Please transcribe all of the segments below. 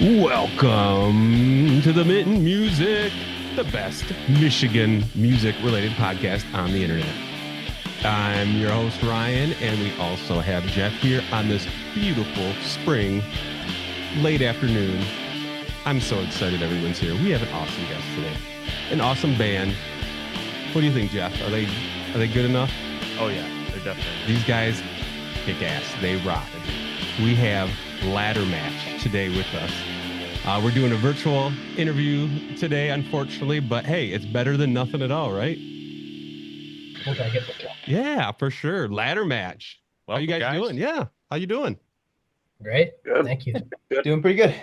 Welcome to the Mitten Music, the best Michigan music-related podcast on the internet. I'm your host, Ryan, and we also have Jeff here on this beautiful spring, late afternoon. I'm so excited everyone's here. We have an awesome guest today, an awesome band. What do you think, Jeff? Are they good enough? Oh, yeah, they're definitely. These guys kick ass. They rock. We have Laddermatch today with us. We're doing a virtual interview today, unfortunately, but hey, it's better than nothing at all, right? Okay, Yeah, for sure. Laddermatch. How you guys doing? Yeah, how you doing? Great. Good. Thank you. Good. Doing pretty good.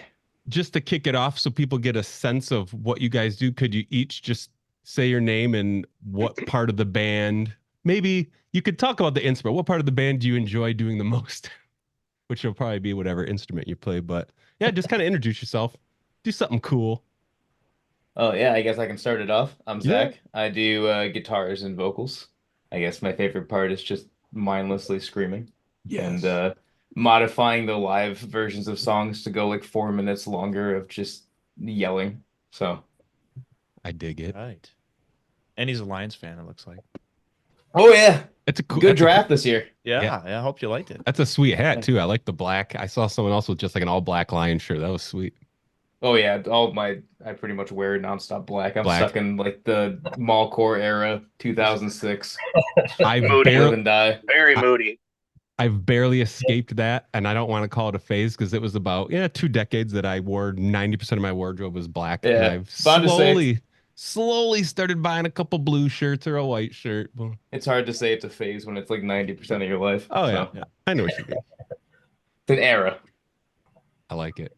Just to kick it off so people get a sense of what you guys do, could you each just say your name and what part of the band? Maybe you could talk about the instrument. What part of the band do you enjoy doing the most? Which will probably be whatever instrument you play, but yeah, just kind of introduce yourself. Do something cool. Oh, yeah, I guess I can start it off. I'm Yeah. Zach. I do guitars and vocals. I guess my favorite part is just mindlessly screaming and modifying the live versions of songs to go like 4 minutes longer of just yelling. So, I dig it. Right. And he's a Lions fan, it looks like. oh yeah, It's a cool, good that's a draft cool- this year. Yeah, I hope you liked it. That's a sweet hat too. I like the black. I saw someone else with just like an all black lion shirt. That was sweet. Oh yeah, I pretty much wear nonstop black. I'm Black. stuck in like the mallcore era, 2006. I've Moody. Live barely, and die. Very moody. I've barely escaped that, and I don't want to call it a phase because it was about 2 decades that I wore 90% of my wardrobe was black, and Yeah, I've bound to say slowly started buying a couple blue shirts or a white shirt. Well, it's hard to say it's a phase when it's like 90% of your life. oh So, yeah, I know what you mean. it's an era. I like it.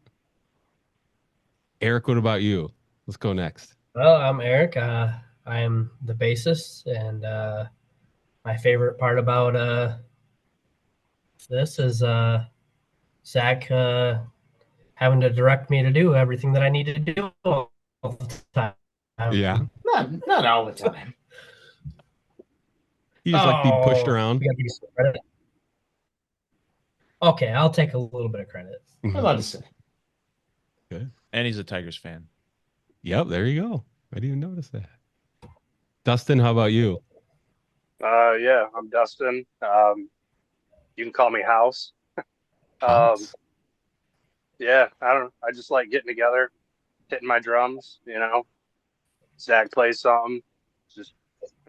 Eric, what about you? Let's go next. Well, I'm Eric. I am the bassist, and my favorite part about this is Zach having to direct me to do everything that I need to do all the time. Yeah, Not all the time. you just like being pushed Oh, around. you gotta give me some credit. Okay, I'll take a little bit of credit. I'm about to say. And he's a Tigers fan. Yep, there you go. I didn't even notice that. Dustin, how about you? Yeah, I'm Dustin. You can call me House. House. Yeah, I don't know. I just like getting together, hitting my drums, Zach plays something, just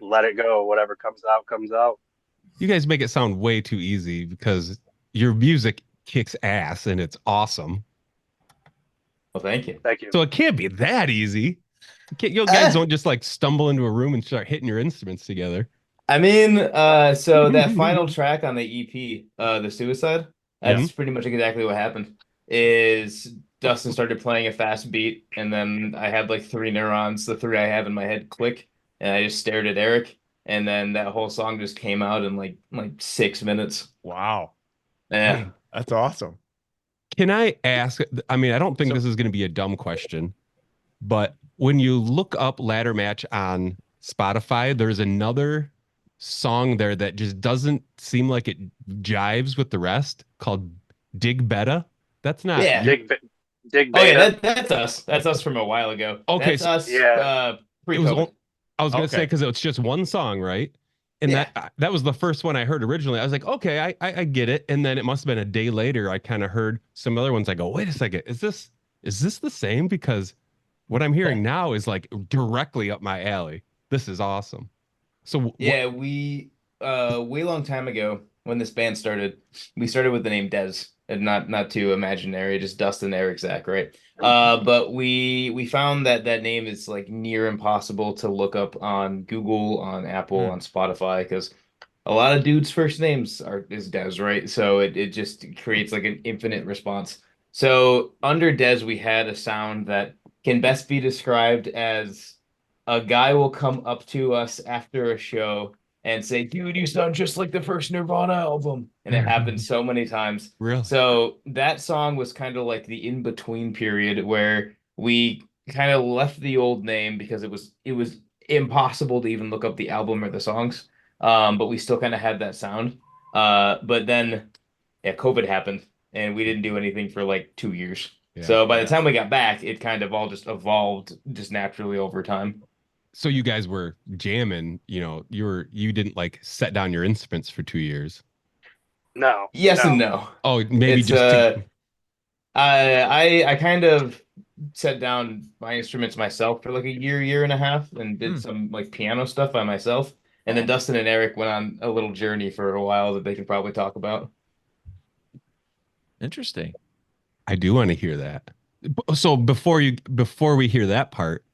let it go. Whatever comes out, comes out. You guys make it sound way too easy because your music kicks ass and it's awesome. Well, thank you. Thank you. So it can't be that easy. You guys don't just like stumble into a room and start hitting your instruments together. I mean, so that final track on the EP, The Suicide, that's pretty much exactly what happened. Is Dustin started playing a fast beat, and then I had like three neurons, the three I have in my head click, and I just stared at Eric, and then that whole song just came out in like 6 minutes. Wow. Yeah. That's awesome. Can I ask? I mean, I don't think So- this is going to be a dumb question, but when you look up Laddermatch on Spotify, there's another song there that just doesn't seem like it jives with the rest called Dig Betta. That's not. Yeah. Dig Oh Beta. yeah, that's us. That's us from a while ago. Okay, That's so- us. Yeah. It was Pre-COVID. I was gonna say Okay. because it's just one song, right? And Yeah. that was the first one I heard originally. I was like, okay, I get it. And then it must have been a day later. I kind of heard some other ones. I go, wait a second, is this the same? Because what I'm hearing now is like directly up my alley. This is awesome. So Yeah, we way long time ago when this band started, we started with the name Dez, and not too imaginary, just Dustin, Eric, Zach, right? But we found that that name is like near impossible to look up on Google, on Apple, on Spotify, because a lot of dudes' first names is Dez, right? So it just creates like an infinite response. So under Dez, we had a sound that can best be described as a guy will come up to us after a show and say, "Dude, you sound just like the first Nirvana album." And it happened so many times. real. So that song was kind of like the in-between period where we kind of left the old name because it was impossible to even look up the album or the songs. But we still kind of had that sound. But then yeah, COVID happened and we didn't do anything for like 2 years. Yeah. So by the Yeah. time we got back, it kind of all just evolved just naturally over time. So you guys were jamming, you didn't like set down your instruments for 2 years. No, Yes and no. no. Oh, maybe It's just to I kind of set down my instruments myself for like a year and a half, and did Hmm. some like piano stuff by myself. And then Oh. Dustin and Eric went on a little journey for a while that they can probably talk about. Interesting. I do want to hear that. So before we hear that part,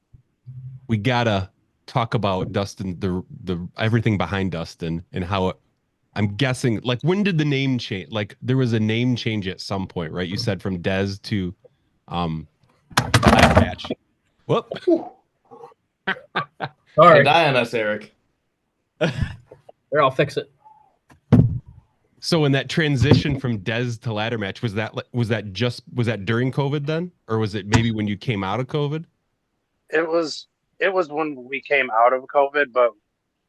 we gotta talk about Dustin, the everything behind Dustin and how I'm guessing, like, when did the name change? Like, there was a name change at some point, right? You said from Dez to um Laddermatch. Whoop. Whew. Sorry, Don't die on us, Eric. here, I'll fix it. So in that transition from Dez to Laddermatch, was that during COVID then? Or was it maybe when you came out of COVID? It was when we came out of COVID, but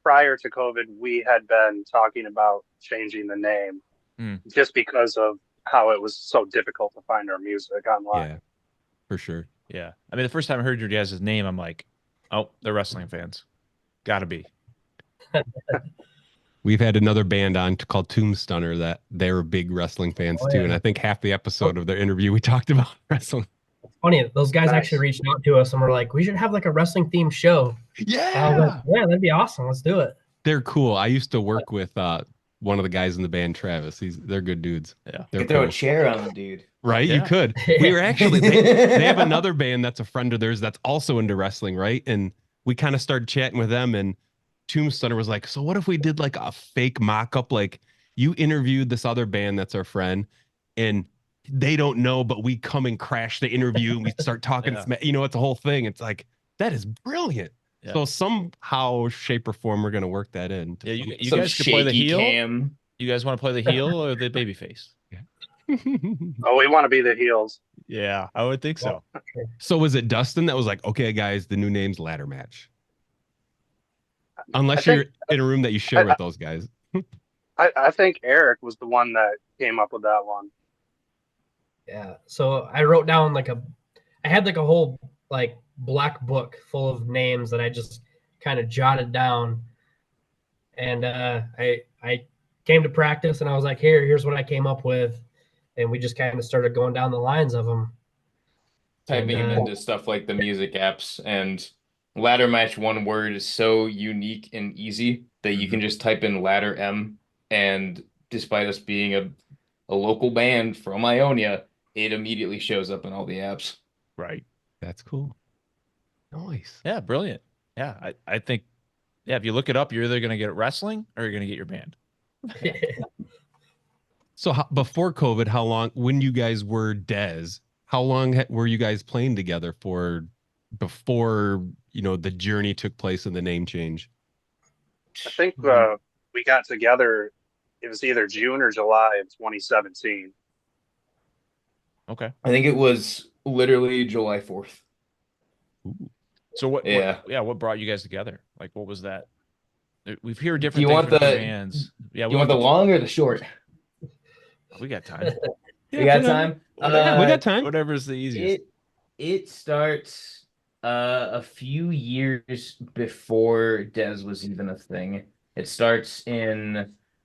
prior to COVID, we had been talking about changing the name Hmm. just because of how it was so difficult to find our music online. Yeah, for sure. Yeah. I mean, the first time I heard your guys' name, I'm like, oh, they're wrestling fans. Gotta be. We've had another band on called Tombstunner that they're big wrestling fans Oh, too. yeah. And I think half the episode of their interview we talked about wrestling. It's funny. Those guys Nice. actually reached out to us and were like, "We should have like a wrestling themed show." And I was like, Yeah. "Yeah, that'd be awesome. Let's do it." They're cool. I used to work with one of the guys in the band, Travis. They're good dudes. Yeah. They're Could throw a cool. chair on the dude. Right? You Yeah. could. We were actually they have another band that's a friend of theirs that's also into wrestling, right? And we kind of started chatting with them, and Tombstone was like, "So what if we did like a fake mock-up? Like, you interviewed this other band that's our friend, and they don't know, but we come and crash the interview and we start talking. Yeah. It's a whole thing. It's like, that is brilliant." Yeah. So somehow, shape, or form, we're gonna work that in. Yeah, you Some guys could play the shaky heel. cam. You guys want to play the heel or the baby face? Oh, we want to be the heels. Yeah, I would think so. So was it Dustin that was like, "Okay, guys, the new name's Laddermatch"? Unless I you're think in a room that you share with those guys. I think Eric was the one that came up with that one. Yeah. So I wrote down I had like a whole like black book full of names that I just kind of jotted down, and I came to practice and I was like, here's what I came up with, and we just kind of started going down the lines of them. Typing them into stuff like the music apps, and ladder match, one word, is so unique and easy that you can just type in ladder M, and despite us being a local band from Ionia, it immediately shows up in all the apps. Right. That's cool. Nice. Yeah, brilliant. Yeah, I think, yeah, if you look it up, you're either going to get wrestling or you're going to get your band. So before COVID, how long, when you guys were Dez, how long were you guys playing together for before, the journey took place and the name change? I think we got together. It was either June or July of 2017. Okay. I think it was literally July 4th. Ooh. So Yeah. what brought you guys together? Like, what was that? We've heard Do different you things want from different the bands. Yeah, you want the long or the short? we got time. We got time. We got time. Whatever's the easiest. It starts a few years before Dez was even a thing. It starts in,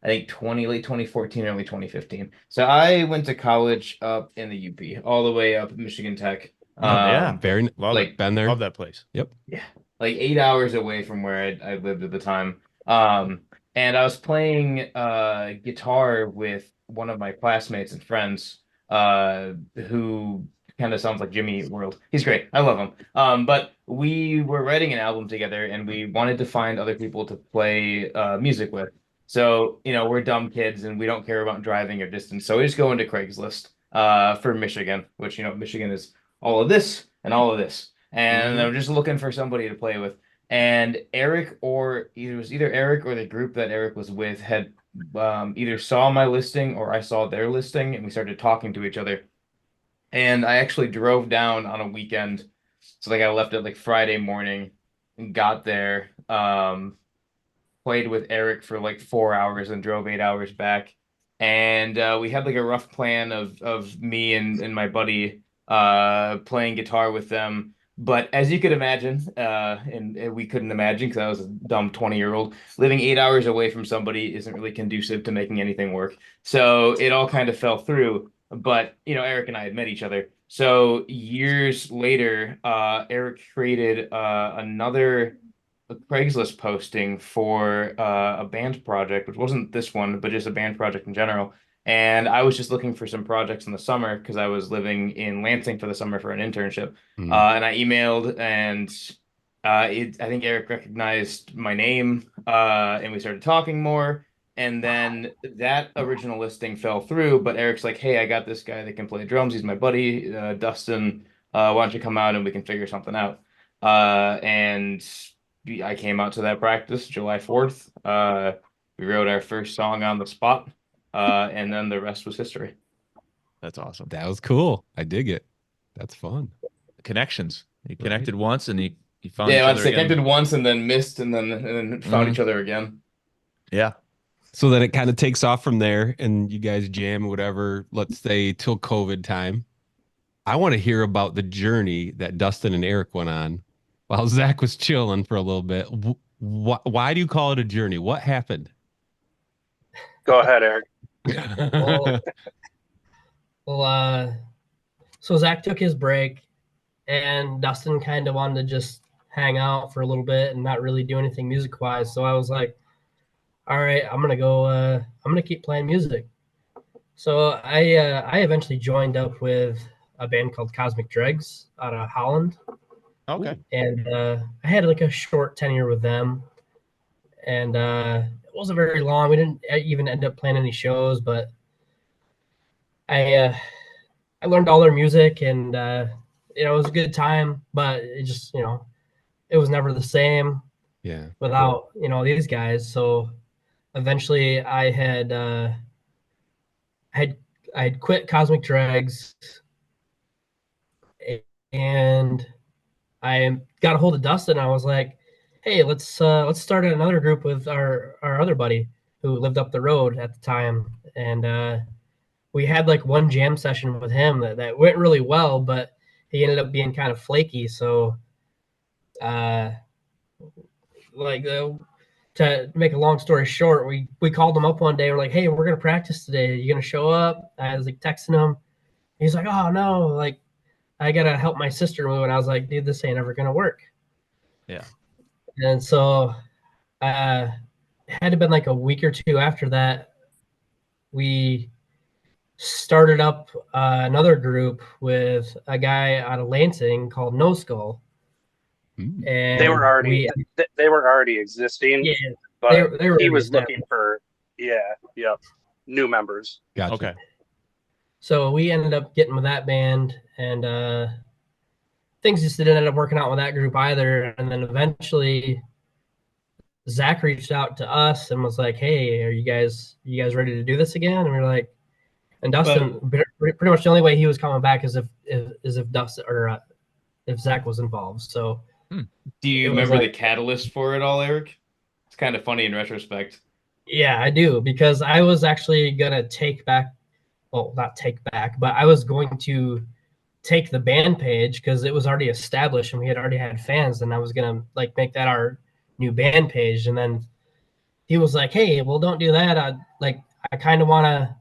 I think, late 2014, early 2015. So I went to college up in the UP, all the way up Michigan Tech. Yeah. Very Love like it. been there. Love that place. Yep. Yeah, like 8 hours away from where I lived at the time. And I was playing guitar with one of my classmates and friends, who kind of sounds like Jimmy Eat World. He's great. I love him. But we were writing an album together, and we wanted to find other people to play music with. So, we're dumb kids and we don't care about driving or distance. So we just go into Craigslist for Michigan, which, Michigan is all of this and all of this. And I'm just looking for somebody to play with. And Eric, or either Eric or the group that Eric was with, had either saw my listing or I saw their listing, and we started talking to each other. And I actually drove down on a weekend. So like I left at like Friday morning and got there, played with Eric for like 4 hours and drove 8 hours back. And we had like a rough plan of me and my buddy playing guitar with them. But as you could imagine, and we couldn't imagine because I was a dumb 20-year-old, living 8 hours away from somebody isn't really conducive to making anything work. So it all kind of fell through. But, Eric and I had met each other. So years later, Eric created another Craigslist posting for a band project, which wasn't this one, but just a band project in general. And I was just looking for some projects in the summer because I was living in Lansing for the summer for an internship. And I emailed, and I think Eric recognized my name, and we started talking more. And then that original listing fell through, but Eric's like, "Hey, I got this guy that can play drums. He's my buddy, Dustin. Why don't you come out and we can figure something out?" And I came out to that practice July 4th. We wrote our first song on the spot, and then the rest was history. That's awesome. That was cool. I dig it. That's fun. Connections. You connected once and you found Yeah, each I'd other say again. connected once and then missed and then found each other again. Yeah. So then it kind of takes off from there and you guys jam or whatever, let's say till COVID time. I want to hear about the journey that Dustin and Eric went on while Zach was chilling for a little bit. Why do you call it a journey? What happened? Go ahead, Eric. Well, so Zach took his break, and Dustin kind of wanted to just hang out for a little bit and not really do anything music wise. So I was like, all right, I'm gonna go. I'm gonna keep playing music. So I eventually joined up with a band called Cosmic Dregs out of Holland, Okay. and I had like a short tenure with them, and it wasn't very long. We didn't even end up playing any shows, but I learned all their music, and it was a good time. But it just it was never the same Yeah. without these guys. So eventually, I had quit Cosmic Dregs, and I got a hold of Dustin. I was like, "Hey, let's start another group with our other buddy who lived up the road at the time." And we had like one jam session with him that went really well, but he ended up being kind of flaky. So, uh, like to make a long story short, we called him up one day. We're like, "Hey, we're gonna practice today. Are you gonna show up?" I was like texting him. He's like, "Oh no, like I gotta help my sister move." And I was like, "Dude, this ain't ever gonna work." Yeah. And so, it had to been like a week or two after that, we started up another group with a guy out of Lansing called No Skull, and They were already existing, yeah, but they were he already was looking established. for new members. Gotcha. Okay. So we ended up getting with that band, and things just didn't end up working out with that group either. And then eventually, Zach reached out to us and was like, "Hey, are you guys ready to do this again?" And we were like, and Dustin, pretty much the only way he was coming back is if Dustin or if Zach was involved. So Do you it was remember the like, catalyst for it all, Eric? It's kind of funny in retrospect. yeah, I do, because I was actually gonna take back, well, not take back, but I was going to take the band page because it was already established and we had already had fans, and I was gonna like make that our new band page. And then he was like, "Hey, well, don't do that. I kind of wanna,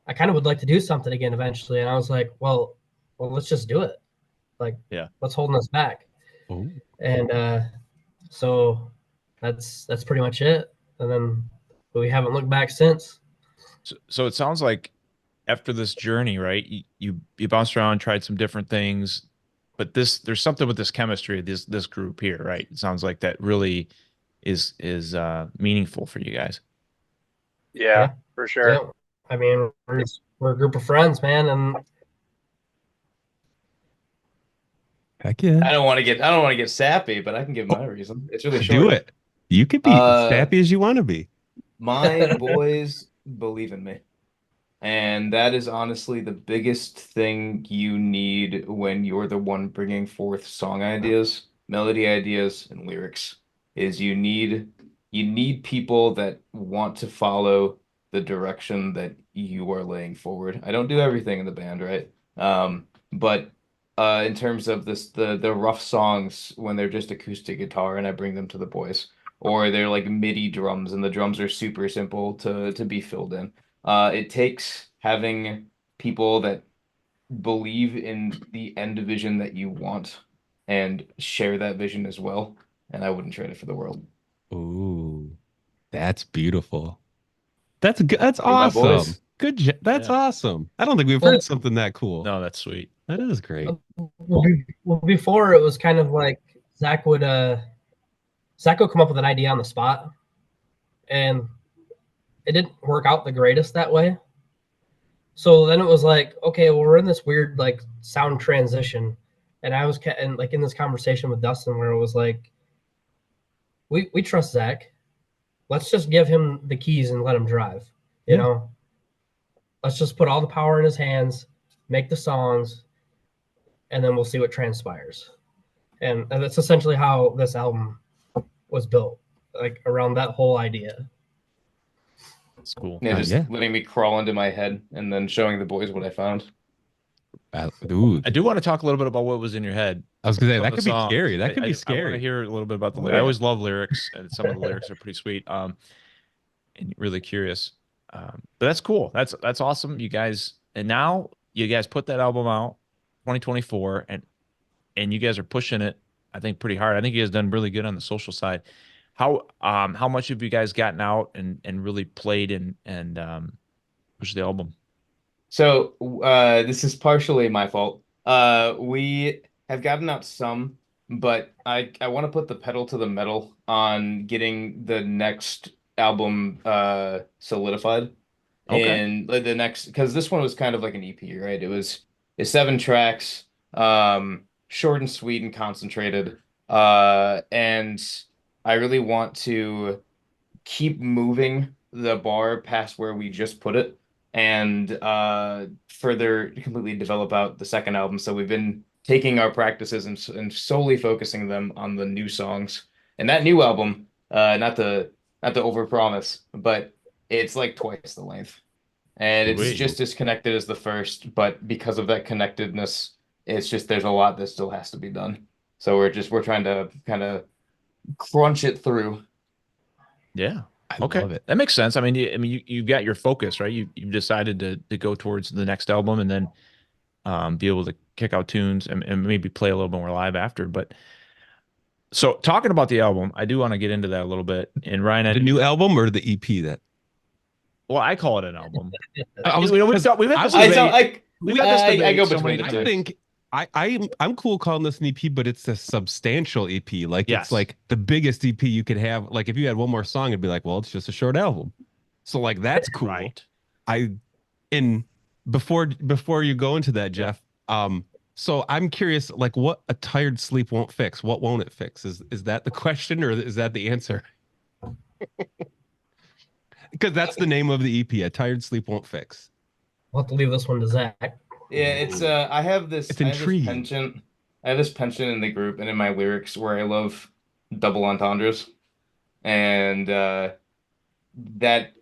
I kind of would like to do something again eventually." And I was like, well, let's just do it. Like, Yeah. what's holding us back? Oh. And so that's pretty much it. And then we haven't looked back since. So it sounds like after this journey, right? You bounced around, tried some different things, but there's something with this chemistry, this group here, right? It sounds like that really is meaningful for you guys. Yeah, for sure. Yeah. I mean, we're a group of friends, man, and Heck yeah. I don't want to get sappy, but I can give my reason. It's really Do short. it. You could be as sappy as you want to be. My boys believe in me. And that is honestly the biggest thing you need when you're the one bringing forth song ideas, melody ideas, and lyrics, is you need people that want to follow the direction that you are laying forward. I don't do everything in the band, right? But in terms of the rough songs when they're just acoustic guitar and I bring them to the boys, or they're like MIDI drums and the drums are super simple to be filled in. It takes having people that believe in the end vision that you want and share that vision as well. And I wouldn't trade it for the world. Ooh, that's beautiful. That's good. That's What about awesome. boys? That's Yeah. awesome. I don't think we've Well, heard something that cool. No, that's sweet. That is great. well, before it was kind of like Zach would come up with an idea on the spot, and it didn't work out the greatest that way. So then it was like, okay, well, we're in this weird like sound transition, and I was and like in this conversation with Dustin where it was like, we trust Zach. Let's just give him the keys and let him drive. You Yeah. know, let's just put all the power in his hands, make the songs, and then we'll see what transpires. And that's essentially how this album was built, like around that whole idea. That's cool. Yeah, just Yeah. letting me crawl into my head and then showing the boys what I found. Ooh, I do want to talk a little bit about what was in your head. I was gonna say Some that of could the be songs. scary. That could be I want to scary. hear a little bit about the Oh, lyrics. yeah. I always love lyrics, and some of the lyrics are pretty sweet. And really curious. But that's cool. That's awesome. You guys, and now you guys put that album out, 2024, and you guys are pushing it, I think, pretty hard. I think you guys done really good on the social side. How much have you guys gotten out and really played and pushed the album? So this is partially my fault. We have gotten out some, but I want to put the pedal to the metal on getting the next album solidified. Okay. And like the next, because this one was kind of like an EP, right? It's 7 tracks, short and sweet and concentrated. And I really want to keep moving the bar past where we just put it and further completely develop out the second album. So we've been taking our practices and solely focusing them on the new songs. And that new album, not to overpromise, but it's like twice the length. And it's Sweet. just as connected as the first, but because of that connectedness, it's just there's a lot that still has to be done. So we're trying to kind of crunch it through. Yeah. I Okay. love it. That makes sense. I mean, you got your focus, right? You decided to go towards the next album and then be able to kick out tunes and maybe play a little bit more live after. But so talking about the album, I do want to get into that a little bit. And Ryan, The new album or the EP that well, I call it an album. I was we've had this debate. We've had this I debate go so between many the I two. times. think I'm cool calling this an EP, but it's a substantial EP. Like Yes. it's like the biggest EP you could have. Like if you had one more song, it'd be like, well, it's just a short album. So like that's cool. Right. I and before you go into that, Jeff, so I'm curious, like what a tired sleep won't fix. What won't it fix? Is that the question or is that the answer? Because that's the name of the EP, A Tired Sleep Won't Fix. We'll have to leave this one to Zach. Yeah, it's I have this It's I have this intriguing. penchant. I have this penchant in the group and in my lyrics where I love double entendres. And that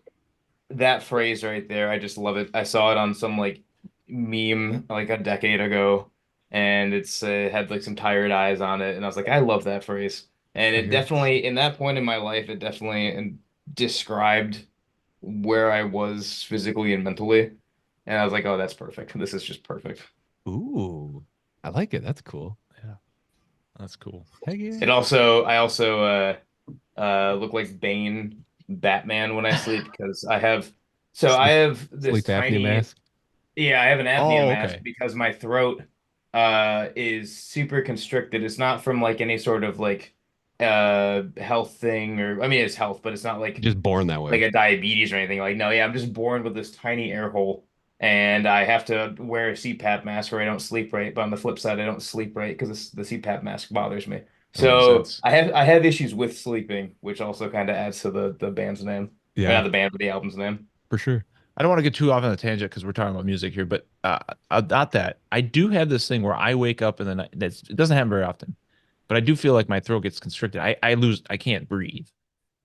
that phrase right there, I just love it. I saw it on some like meme like a decade ago, and it's had like some tired eyes on it, and I was like, I love that phrase. And it Tired definitely, in that point in my life, it definitely described where I was physically and mentally. And I was like, oh, that's perfect. This is just perfect. Ooh, I like it. That's cool. Yeah. That's cool. Heck yeah. I also look like Bane Batman when I sleep because I have this Sleep apnea tiny mask. yeah, I have an apnea Oh, mask okay. because my throat is super constricted. It's not from like any sort of like health thing or I mean it's health, but it's not Just born that like way. a diabetes or anything. Like no, yeah, I'm just born with this tiny air hole and I have to wear a CPAP mask or I don't sleep right. But on the flip side, I don't sleep right because the CPAP mask bothers me. That makes So sense. I have issues with sleeping, which also kind of adds to the band's name. Or Yeah, not the band, but the album's name. for sure. I don't want to get too off on a tangent because we're talking about music here, but not that. I do have this thing where I wake up in the night. It doesn't happen very often, but I do feel like my throat gets constricted. I can't breathe,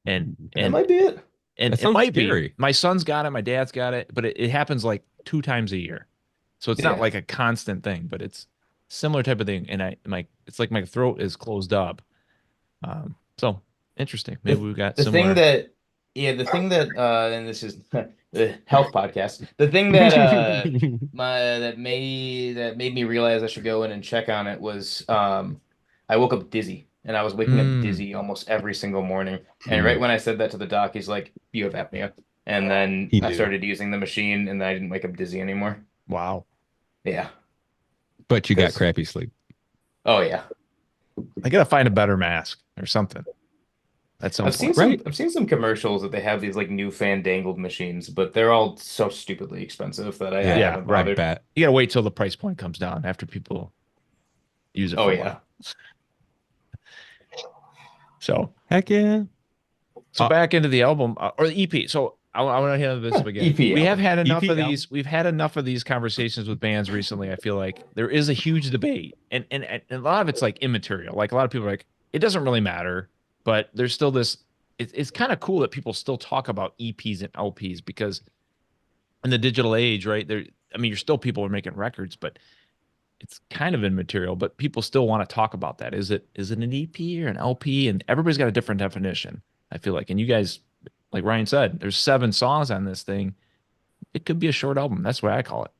and That might be it. and That it sounds might scary. be. My son's got it, my dad's got it, but it happens like 2 times a year, So it's not like a constant thing, but it's similar type of thing. And it's like my throat is closed up. So interesting. Maybe we've got The similar. thing that, yeah, the thing that, and this is the health podcast. The thing that, that made me realize I should go in and check on it was, I woke up dizzy, and I was waking up Mm, dizzy almost every single morning. And right when I said that to the doc, he's like, "You have apnea." And then He I knew. started using the machine, and I didn't wake up dizzy anymore. wow. Yeah, But you got because crappy sleep. oh yeah, I gotta find a better mask or something at some point. Right. I've seen some commercials that they have these like new fandangled machines, but they're all so stupidly expensive that I Yeah, haven't right. I bothered. bet. You gotta wait till the price point comes down after people use it Oh for a yeah. while. So Heck yeah. So back into the album or the EP. So I want to hit this up again. EP We have album. had enough EP of album. these. We've had enough of these conversations with bands recently. I feel like there is a huge debate, and a lot of it's like immaterial. Like a lot of people are like, it doesn't really matter, but there's still this. It's kind of cool that people still talk about EPs and LPs because in the digital age, right? There, I mean, you're still people are making records, but it's kind of immaterial. But people still want to talk about that. Is it an EP or an LP? And everybody's got a different definition. I feel like, and you guys like Ryan said, there's 7 songs on this thing. It could be a short album. That's what I call it.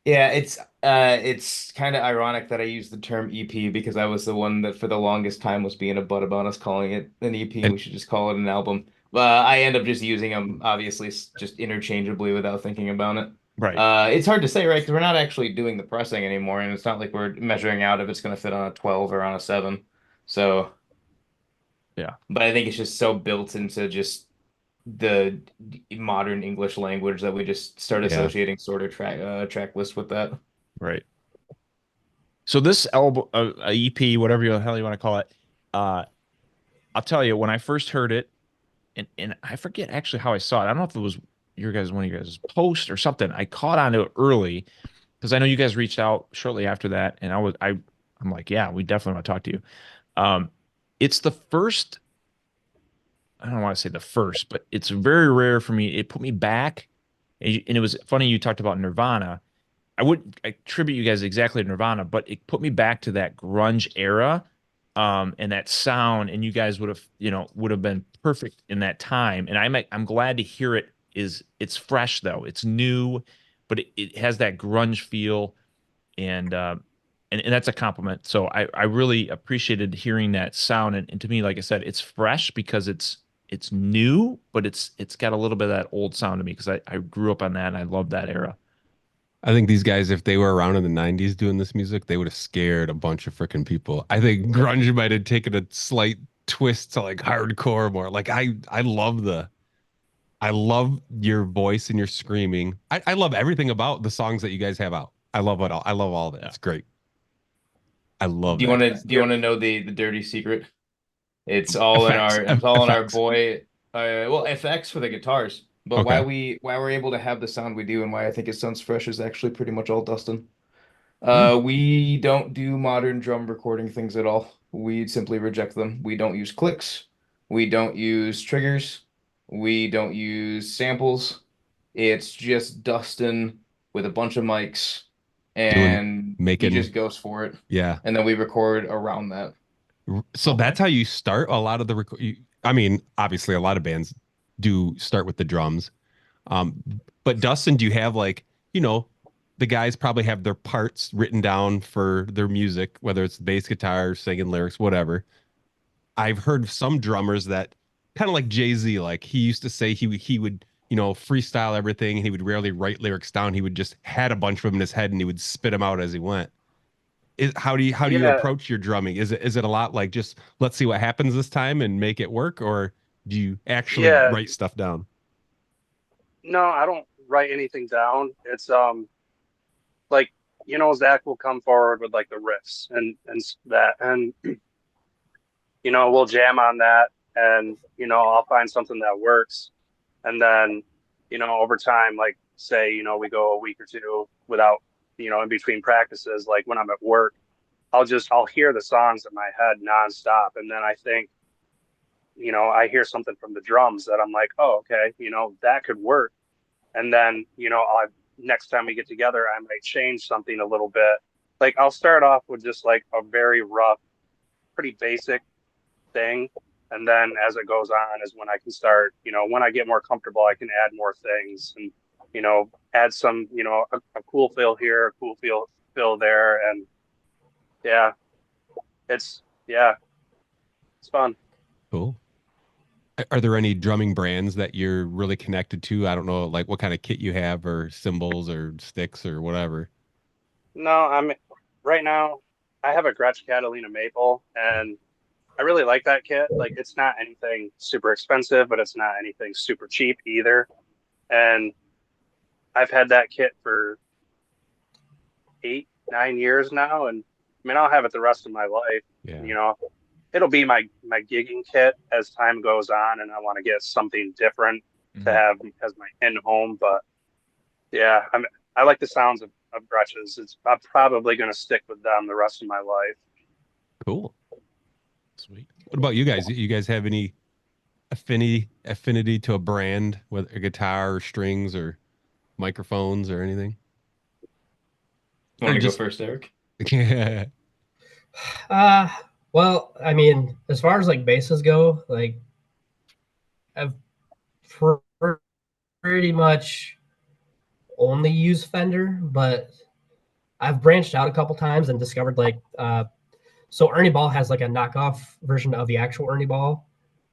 Yeah, it's kind of ironic that I used the term EP because I was the one that for the longest time was being a butt about us calling it an EP. And We should just call it an album. I end up just using them obviously just interchangeably without thinking about it. Right. It's hard to say, right? Because we're not actually doing the pressing anymore, and it's not like we're measuring out if it's going to fit on a 12 or on a 7. So, Yeah. but I think it's just so built into just the modern English language that we just start yeah. associating sort of track list with that. Right. So this album, EP, whatever the hell you want to call it, uh, I'll tell you when I first heard it, and I forget actually how I saw it. I don't know if it was one of your guys' post or something. I caught on to it early because I know you guys reached out shortly after that, and I'm like, yeah, we definitely want to talk to you. It's the first. I don't want to say the first, but it's very rare for me. It put me back, and it was funny you talked about Nirvana. I would attribute you guys exactly to Nirvana, but it put me back to that grunge era, and that sound, and you guys would have been perfect in that time. And I'm glad to hear it's fresh though, it's new, but it has that grunge feel, and and that's a compliment. So I really appreciated hearing that sound, and to me, like I said, it's fresh because it's new, but it's got a little bit of that old sound to me because I grew up on that and I love that era. I think these guys, if they were around in the 90s doing this music, they would have scared a bunch of freaking people. I think grunge might have taken a slight twist to like hardcore more. Like I love your voice and your screaming. I love everything about the songs that you guys have out. I love it all. I love all of it. Yeah. It's great. I love that. Do you want to know the dirty secret? It's all in our FX. boy well FX for the guitars. But Okay. why we're able to have the sound we do and why I think it sounds fresh is actually pretty much all Dustin. Hmm. We don't do modern drum recording things at all. We simply reject them. We don't use clicks. We don't use triggers. We don't use samples. It's just Dustin with a bunch of mics, Doing and he making just goes for it. yeah. And then we record around that. So Okay. that's how you start a lot of the I mean, obviously a lot of bands do start with the drums. Um, but Dustin, do you have like, the guys probably have their parts written down for their music, whether it's bass guitar, singing lyrics, whatever. I've heard some drummers that kind of like Jay-Z, like he used to say he would, freestyle everything. He would rarely write lyrics down. He would just had a bunch of them in his head and he would spit them out as he went. How do you Yeah, approach your drumming? Is it a lot like just let's see what happens this time and make it work, or do you actually yeah. write stuff down? No, I don't write anything down. It's like Zach will come forward with like the riffs and we'll jam on that, and I'll find something that works, and then over time, like say we go a week or two without in between practices, like when I'm at work, I'll hear the songs in my head nonstop, and then I think I hear something from the drums that I'm like, oh, okay, that could work. And then next time we get together, I might change something a little bit. Like I'll start off with just like a very rough, pretty basic thing. And then as it goes on is when I can start, when I get more comfortable, I can add more things and, add some, a cool fill here, a cool fill there. And yeah, yeah, it's fun. Cool. Are there any drumming brands that you're really connected to? I don't know, like what kind of kit you have or cymbals or sticks or whatever. No, right now, I have a Gretsch Catalina Maple and I really like that kit. Like it's not anything super expensive, but it's not anything super cheap either. And I've had that kit for 8, 9 years now, and I mean I'll have it the rest of my life. Yeah. It'll be my gigging kit as time goes on, and I want to get something different to have as my end home. But yeah, I like the sounds of Gretches. I'm probably going to stick with them the rest of my life. Cool. Sweet. What about you guys? You guys have any affinity to a brand, whether a guitar or strings or microphones or anything? Want to go first, Eric? Yeah. Well, I mean, as far as like basses go, like I've pretty much only used Fender, but I've branched out a couple times and discovered like so Ernie Ball has like a knockoff version of the actual Ernie Ball,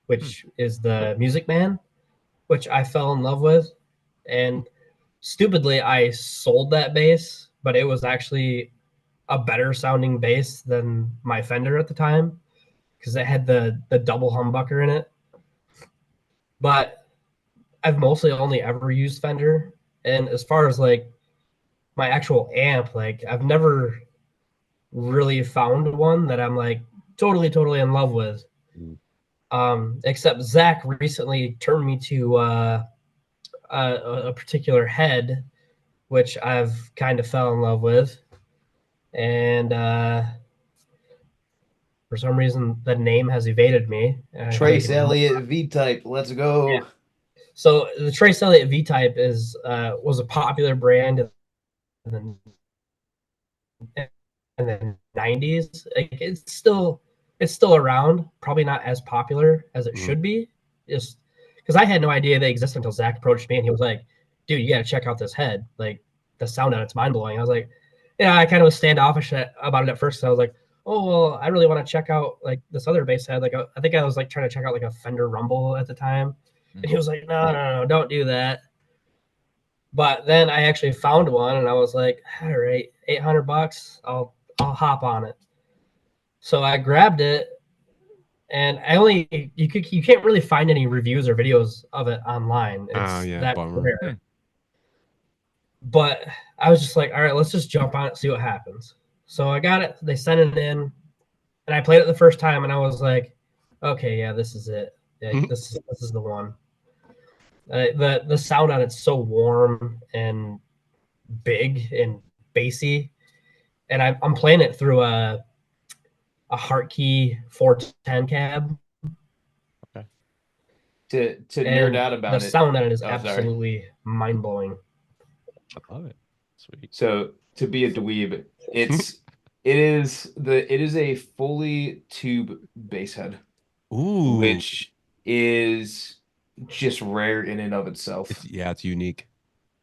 which is the Music Man, which I fell in love with. And stupidly, I sold that bass, but it was actually a better sounding bass than my Fender at the time because it had the double humbucker in it. But I've mostly only ever used Fender. And as far as like my actual amp, like I've never really found one that I'm like totally in love with. Except Zach recently turned me to a particular head, which I've kind of fell in love with. And for some reason, the name has evaded me. Trace Elliott V-Type. Let's go. Yeah. So the Trace Elliott V-Type was a popular brand in the 90s. Like it's still around, probably not as popular as it should be. Just because I had no idea they existed until Zach approached me and he was like, dude, you got to check out this head. Like the sound on it's mind blowing. I was like, yeah, I kind of was standoffish about it at first. So I was like, oh, well, I really want to check out like this other bass head. Like I think I was like trying to check out like a Fender Rumble at the time. And he was like, no, don't do that. But then I actually found one and I was like, all right, $800. I'll hop on it. So I grabbed it and you can't really find any reviews or videos of it online. It's that bummer. rare. But I was just like, all right, let's just jump on it, see what happens. So I got it. They sent it in, and I played it the first time, and I was like, okay, yeah, this is it. Yeah, this is the one. The sound on it's so warm and big and bassy, and I'm playing it through a Hartkey 410 cab. Okay. To nerd out about it, the sound on it is absolutely mind blowing. I love it. Sweet. So to be a dweeb, it is a fully tube bass head. Ooh. Which is just rare in and of itself. It's unique.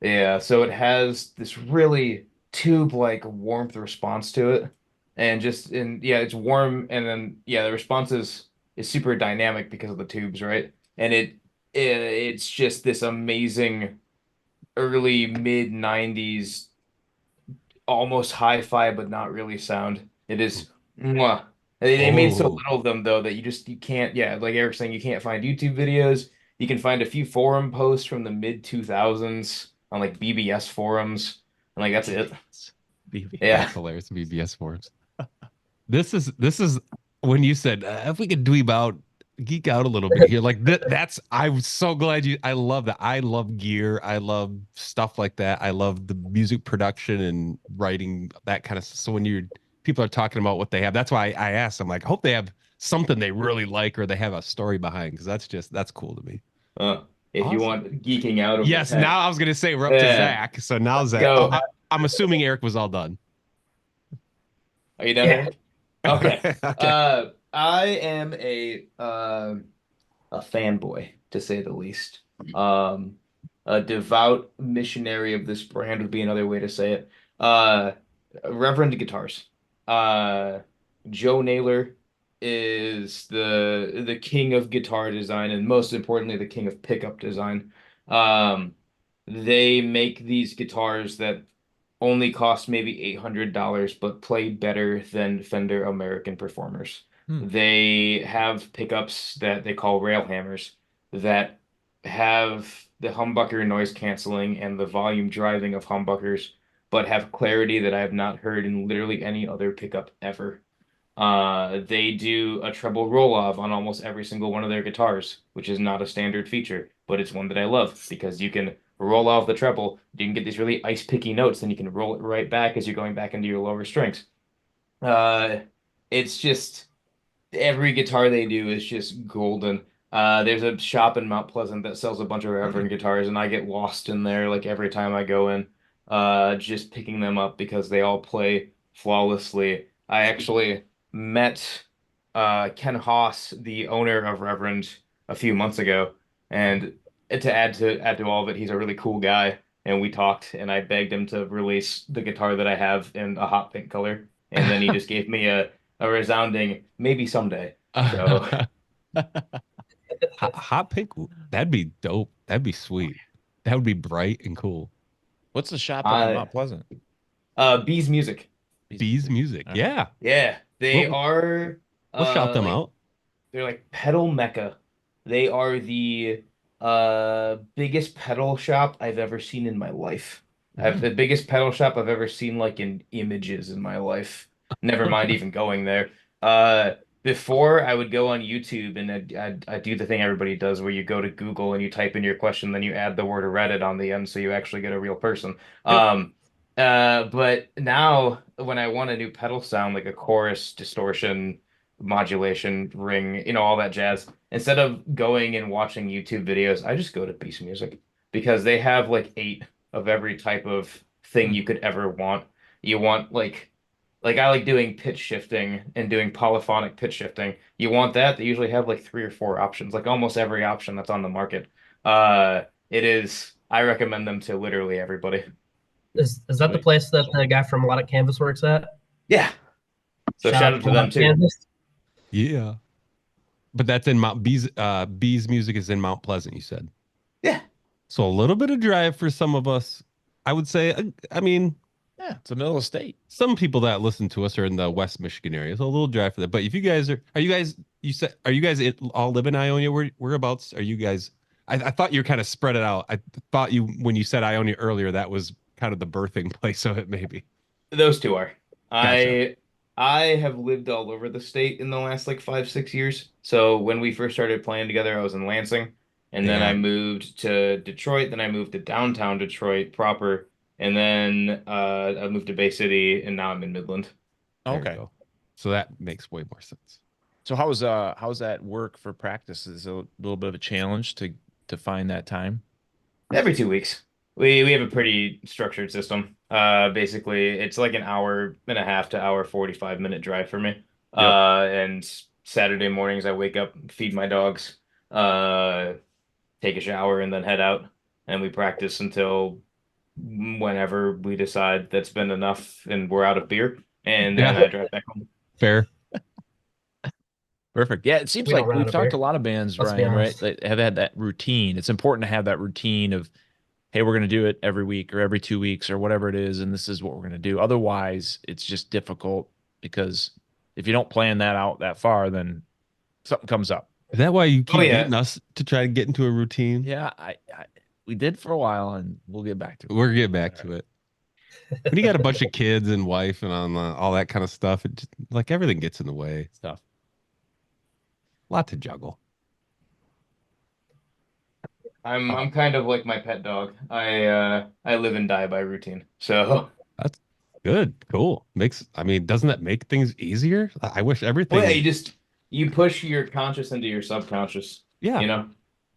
Yeah, so it has this really tube-like warmth response to it. It's warm and then the response is super dynamic because of the tubes, right? And it's just this amazing early mid 90s almost hi-fi but not really sound. It is mwah. They made so little of them though that you can't, like Eric's saying, you can't find YouTube videos. You can find a few forum posts from the mid 2000s on like BBS forums, and like that's it. That's hilarious. BBS forums. This is when you said if we could geek out a little bit here. Like I'm so glad I love that. I love gear. I love stuff like that. I love the music production and writing that kind of stuff. So when people are talking about what they have, that's why I asked. I'm like, I hope they have something they really like or they have a story behind because that's cool to me. if you Awesome. want geeking out over Yes, tech. now I was gonna say we're up to Yeah. Zach. So now Let's Zach. go. I'm assuming Eric was all done. Are you done, Yeah. Eric? Okay. Okay. I am a fanboy, to say the least. Um, a devout missionary of this brand would be another way to say it. Uh, Reverend Guitars. Uh, Joe Naylor is the king of guitar design, and most importantly, the king of pickup design. Um, they make these guitars that only cost maybe $800, but play better than Fender American Performers. Hmm. They have pickups that they call rail hammers that have the humbucker noise canceling and the volume driving of humbuckers, but have clarity that I have not heard in literally any other pickup ever. They do a treble roll-off on almost every single one of their guitars, which is not a standard feature, but it's one that I love because you can roll off the treble, you can get these really ice-picky notes, then you can roll it right back as you're going back into your lower strings. Uh, it's just every guitar they do is just golden. There's a shop in Mount Pleasant that sells a bunch of Reverend guitars, and I get lost in there like every time I go in, just picking them up because they all play flawlessly. I actually met Ken Haas, the owner of Reverend, a few months ago, and to add to all of it, he's a really cool guy. And we talked, and I begged him to release the guitar that I have in a hot pink color, and then he just gave me a resounding maybe someday. So Hot pink. That'd be dope. That'd be sweet. That would be bright and cool. What's the shop up in I Mount Pleasant? Bees Music. Bees music. All right. Yeah. Yeah, they We'll, are we'll shout them like out. they're like pedal mecca. They are the biggest pedal shop I've ever seen in my life. I've the biggest pedal shop I've ever seen like in images in my life. Never mind even going there. Before I would go on YouTube and I'd do the thing everybody does where you go to Google and you type in your question, then you add the word Reddit on the end so you actually get a real person. Yep. But now when I want a new pedal sound like a chorus distortion modulation ring, all that jazz. Instead of going and watching YouTube videos, I just go to Beast Music because they have like eight of every type of thing you could ever want. You want like I like doing pitch shifting and doing polyphonic pitch shifting. You want that? They usually have like three or four options, like almost every option that's on the market. It is. I recommend them to literally everybody. Is that the Sweet. place that the guy from Melodic Canvas works at? Yeah. So shout out to them Melodic too. Canvas. Yeah. But that's in Mount Bees. Bees music is in Mount Pleasant. You said. Yeah. So a little bit of drive for some of us. I would say. I mean, Yeah, it's the middle of the state. some people that listen to us are in the West Michigan area, so a little drive for that. But if you guys are you guys? You said, are you guys all live in Ionia? Whereabouts are you guys? I thought you kind of spread it out. I thought you when you said Ionia earlier, that was kind of the birthing place of it, maybe. Those two are. Gotcha. I have lived all over the state in the last like 5, 6 years. So when we first started playing together, I was in Lansing, and then I Damn. moved to Detroit. Then I moved to downtown Detroit proper, and then I moved to Bay City, and now I'm in Midland. There you Okay. go. So that makes way more sense. So how's that work for practice? Is it a little bit of a challenge to find that time? Every 2 weeks. We have a pretty structured system. Basically, it's like an hour and a half to hour 45-minute drive for me. Yep. And Saturday mornings I wake up, feed my dogs, uh, take a shower, and then head out. And we practice until whenever we decide that's been enough and we're out of beer. And then Yeah. I drive back home. Fair. Perfect. Yeah, it seems We don't like run we've out of talked to beer. a lot of bands, Let's be Ryan, right? honest. That have had that routine. It's important to have that routine of, hey, we're going to do it every week or every 2 weeks or whatever it is, and this is what we're going to do. Otherwise, it's just difficult because if you don't plan that out that far, then something comes up. Is that why you Oh, keep yeah. getting us to try to get into a routine? Yeah, we did for a while, and we'll get back to it. We'll get back to it. When you got a bunch of kids and wife and all that kind of stuff, it just, like everything gets in the way. Stuff. A lot to juggle. I'm kind of like my pet dog. I live and die by routine. So That's good. Cool. Doesn't that make things easier? I wish everything. well, yeah, you push your conscious into your subconscious. Yeah. You know?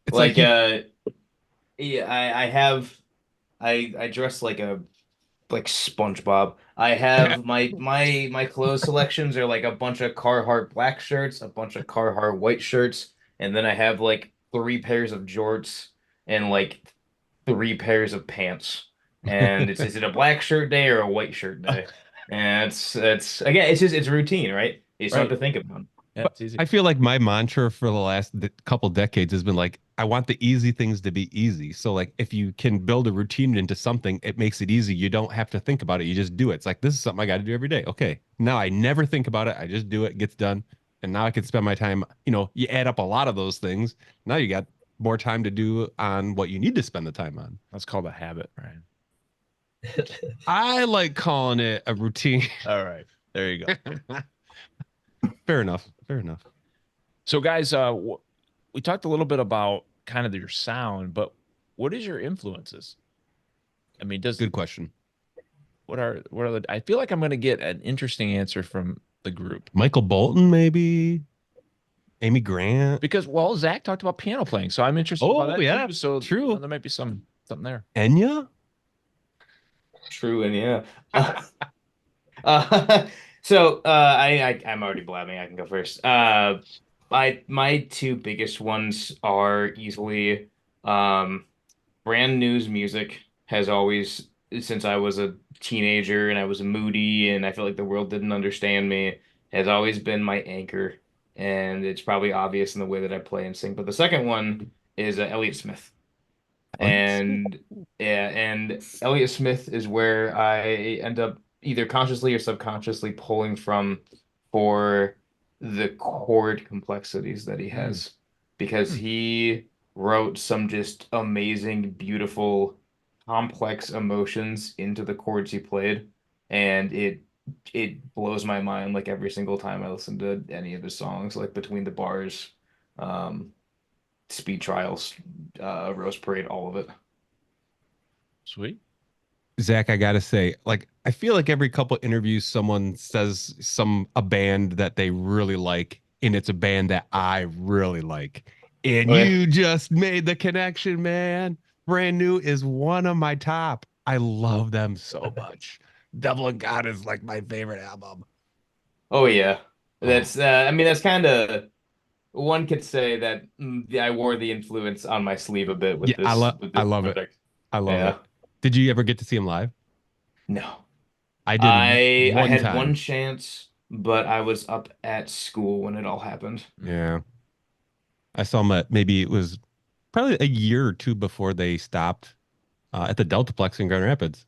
It's Like like Yeah, I dress like SpongeBob. I have my clothes selections are like a bunch of Carhartt black shirts, a bunch of Carhartt white shirts, and then I have like three pairs of jorts and like three pairs of pants. And it's is it a black shirt day or a white shirt day? And it's again, it's routine, right? You just don't have Right. to think about it. Yeah, But it's easy. I feel like my mantra for the last couple decades has been like, I want the easy things to be easy. So like, if you can build a routine into something, it makes it easy. You don't have to think about it. You just do it. It's like, this is something I got to do every day. Okay. Now I never think about it. I just do it, gets done. And now I can spend my time, you add up a lot of those things. Now you got more time to do on what you need to spend the time on. That's called a habit, Ryan. I like calling it a routine. All right. There you go. Fair enough. Fair enough. So, guys, we talked a little bit about kind of your sound, but what is your influences? I mean, Good question. what are the? I feel like I'm going to get an interesting answer from the group Michael Bolton, maybe. Amy Grant. because, well, Zach talked about piano playing, so I'm interested about Oh, that yeah. too. So, True. there might be something there. Enya? True, and yeah. Uh, I'm already blabbing. I can go first. My two biggest ones are easily brand news music has always since I was a teenager and I was moody and I felt like the world didn't understand me has always been my anchor, and it's probably obvious in the way that I play and sing. But the second one is Elliott Smith. And yeah, and Elliott Smith is where I end up either consciously or subconsciously pulling from for the chord complexities that he Mm. has, because he wrote some just amazing, beautiful, complex emotions into the chords he played, and it blows my mind like every single time I listen to any of his songs, like Between the Bars, um, Speed Trials, Rose Parade, all of it. Sweet. Zach, I gotta say, like, I feel like every couple interviews, someone says a band that they really like, and it's a band that I really like. And Oh yeah. you just made the connection, man. Brand New is one of my top. I love them so much. Devil and God is like my favorite album. Oh yeah. Oh, That's I mean that's kind of one could say that I wore the influence on my sleeve a bit yeah, with I this love it. project. I love it. Yeah. Did you ever get to see him live? No. I did I one had one time. chance, but I was up at school when it all happened. Yeah. I saw him at maybe it was probably a year or two before they stopped at the Deltaplex in Grand Rapids.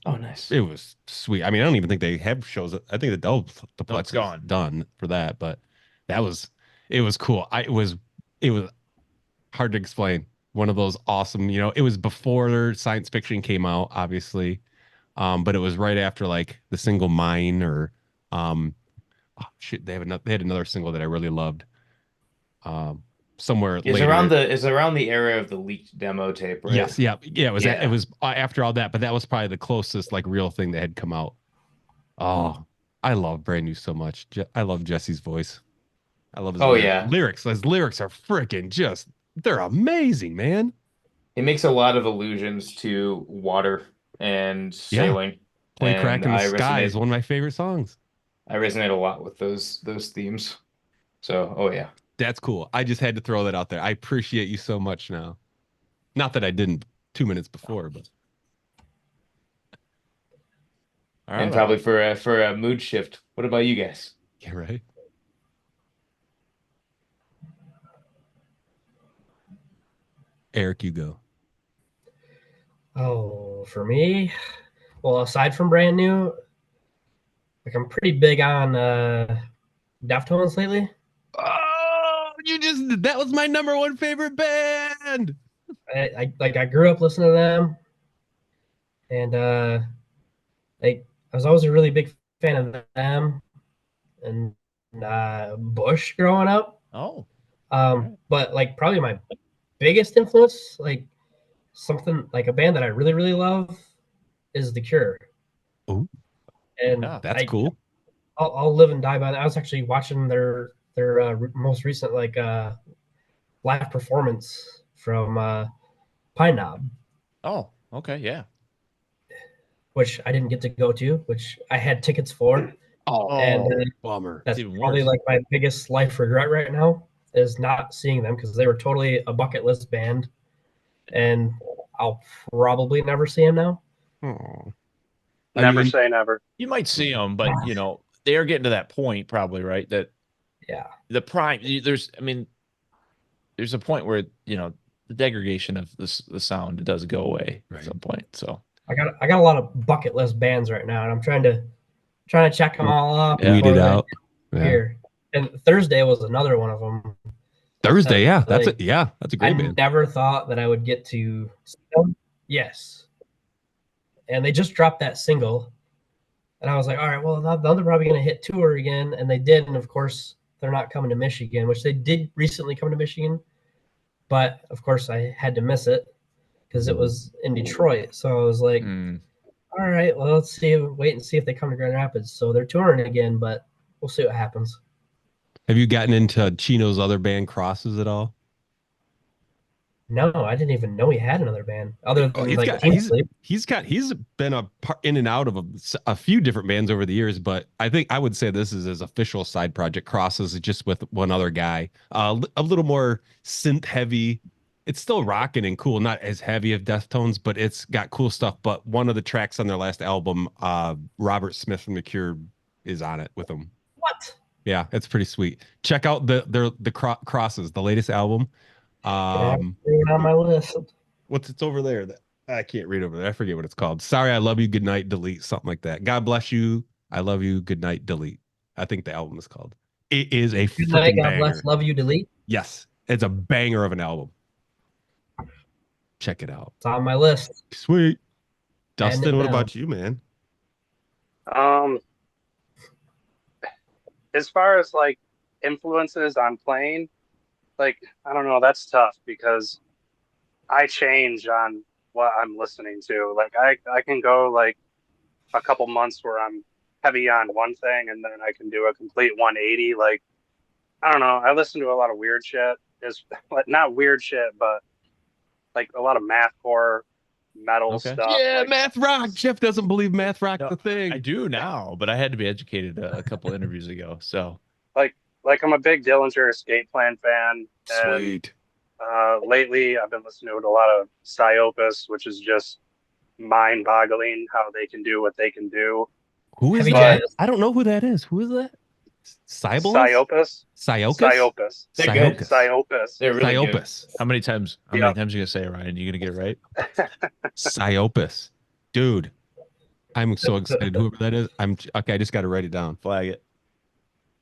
Oh, nice. It was sweet. I mean, I don't even think they have shows. I think the No, it's Deltaplex is gone. done for that, but that was it was cool. It was hard to explain. One of those awesome, it was before science fiction came out, obviously. But it was right after like the single Mine or um oh, shit, they had another single that I really loved. Um somewhere later. Is around the era of the leaked demo tape, right? Yes, yeah, yeah. It Yeah. was after all that, but that was probably the closest like real thing that had come out. Oh, I love Brand New so much. I love Jesse's voice. I love his Oh yeah. lyrics. His lyrics are freaking they're amazing, man. It makes a lot of allusions to water and Yeah, sailing, Plane Crack and in the Sky is one of my favorite songs. I resonate a lot with those themes. So, oh yeah. That's cool. I just had to throw that out there. I appreciate you so much now. Not that I didn't 2 minutes before, but All And right. probably for a mood shift. What about you guys? yeah, right. Eric, you go. Oh, for me, well, aside from Brand New, like I'm pretty big on Deftones lately. Oh, that was my number one favorite band. I grew up listening to them, and like I was always a really big fan of them and Bush growing up. Oh, But like probably my biggest influence, like something like a band that I really really love, is The Cure. Oh, And yeah. that's cool. I'll live and die by that. I was actually watching their most recent like live performance from Pine Knob, Oh, okay, yeah. which I didn't get to go to, which I had tickets for. Oh, And bummer. that's even probably worse. like my biggest life regret right now is not seeing them because they were totally a bucket list band, and I'll probably never see them now. Oh. I Never mean, say never. You might see them, but you know they are getting to that point, probably, right? That Yeah, the prime. There's, I mean, there's a point where you know the degradation of the sound does go away Right. at some point. So I got a lot of bucket list bands right now, and I'm trying to check them all off Yeah. weed before it they out. Yeah. here. And Thursday was another one of them. Thursday, yeah, that's Like, it. Yeah, that's a I great band. never thought that I would get to see them. Yes, and they just dropped that single, and I was like, all right, well, now they're probably going to hit tour again, and they did, and of course they're not coming to Michigan, which they did recently come to Michigan, but of course I had to miss it because it was in Detroit. So I was like, mm, all right, well, let's see, wait and see if they come to Grand Rapids. So they're touring again, but we'll see what happens. Have you gotten into Chino's other band, Crosses, at all? No, I didn't even know he had another band other Oh, than like Team Sleep. he's been in and out of a few different bands over the years, but I think I would say this is his official side project. Crosses is just with one other guy, a little more synth heavy. It's still rocking and cool, not as heavy of Deftones, but it's got cool stuff. But one of the tracks on their last album, Robert Smith from The Cure is on it with them. What? Yeah, it's pretty sweet. Check out the Crosses, the latest album. Gonna have to Um, bring it on my list. what's it's over there that I can't read over there. I forget what it's called. Sorry, I love you. Good night. Delete something like that. God bless you. I love you. Good night. Delete. I think the album is called. It is a Good night. freaking God bless. banger. Love you. Delete. Yes, it's a banger of an album. Check it out. It's on my list. Sweet. Adding Dustin, it what down. about you, man? As far as like influences on playing, like I don't know, that's tough because I change on what I'm listening to. Like I can go like a couple months where I'm heavy on one thing and then I can do a complete 180. Like I don't know, I listen to a lot of weird shit. Is like not weird shit, but like a lot of mathcore metal Okay. stuff. Yeah, Like math rock. Jeff doesn't believe math rock's No, the thing. I do now, but I had to be educated a couple interviews ago. So like I'm a big Dillinger Escape Plan fan, and Sweet. lately I've been listening to a lot of Psyopus, which is just mind-boggling how they can do what they can do. Who is Heavy that? jazz. I don't know who that is. Who is that? Cybolus? Psyopus, Psyocus? Psyopus, They're good. Psyocus. Psyopus. They're really good. Psyopus. how many times? How Yeah. many times are you gonna say it, Ryan? You gonna get it right? Psyopus. Dude, I'm so excited. Whoever that is, I'm okay. I just got to write it down. Flag it.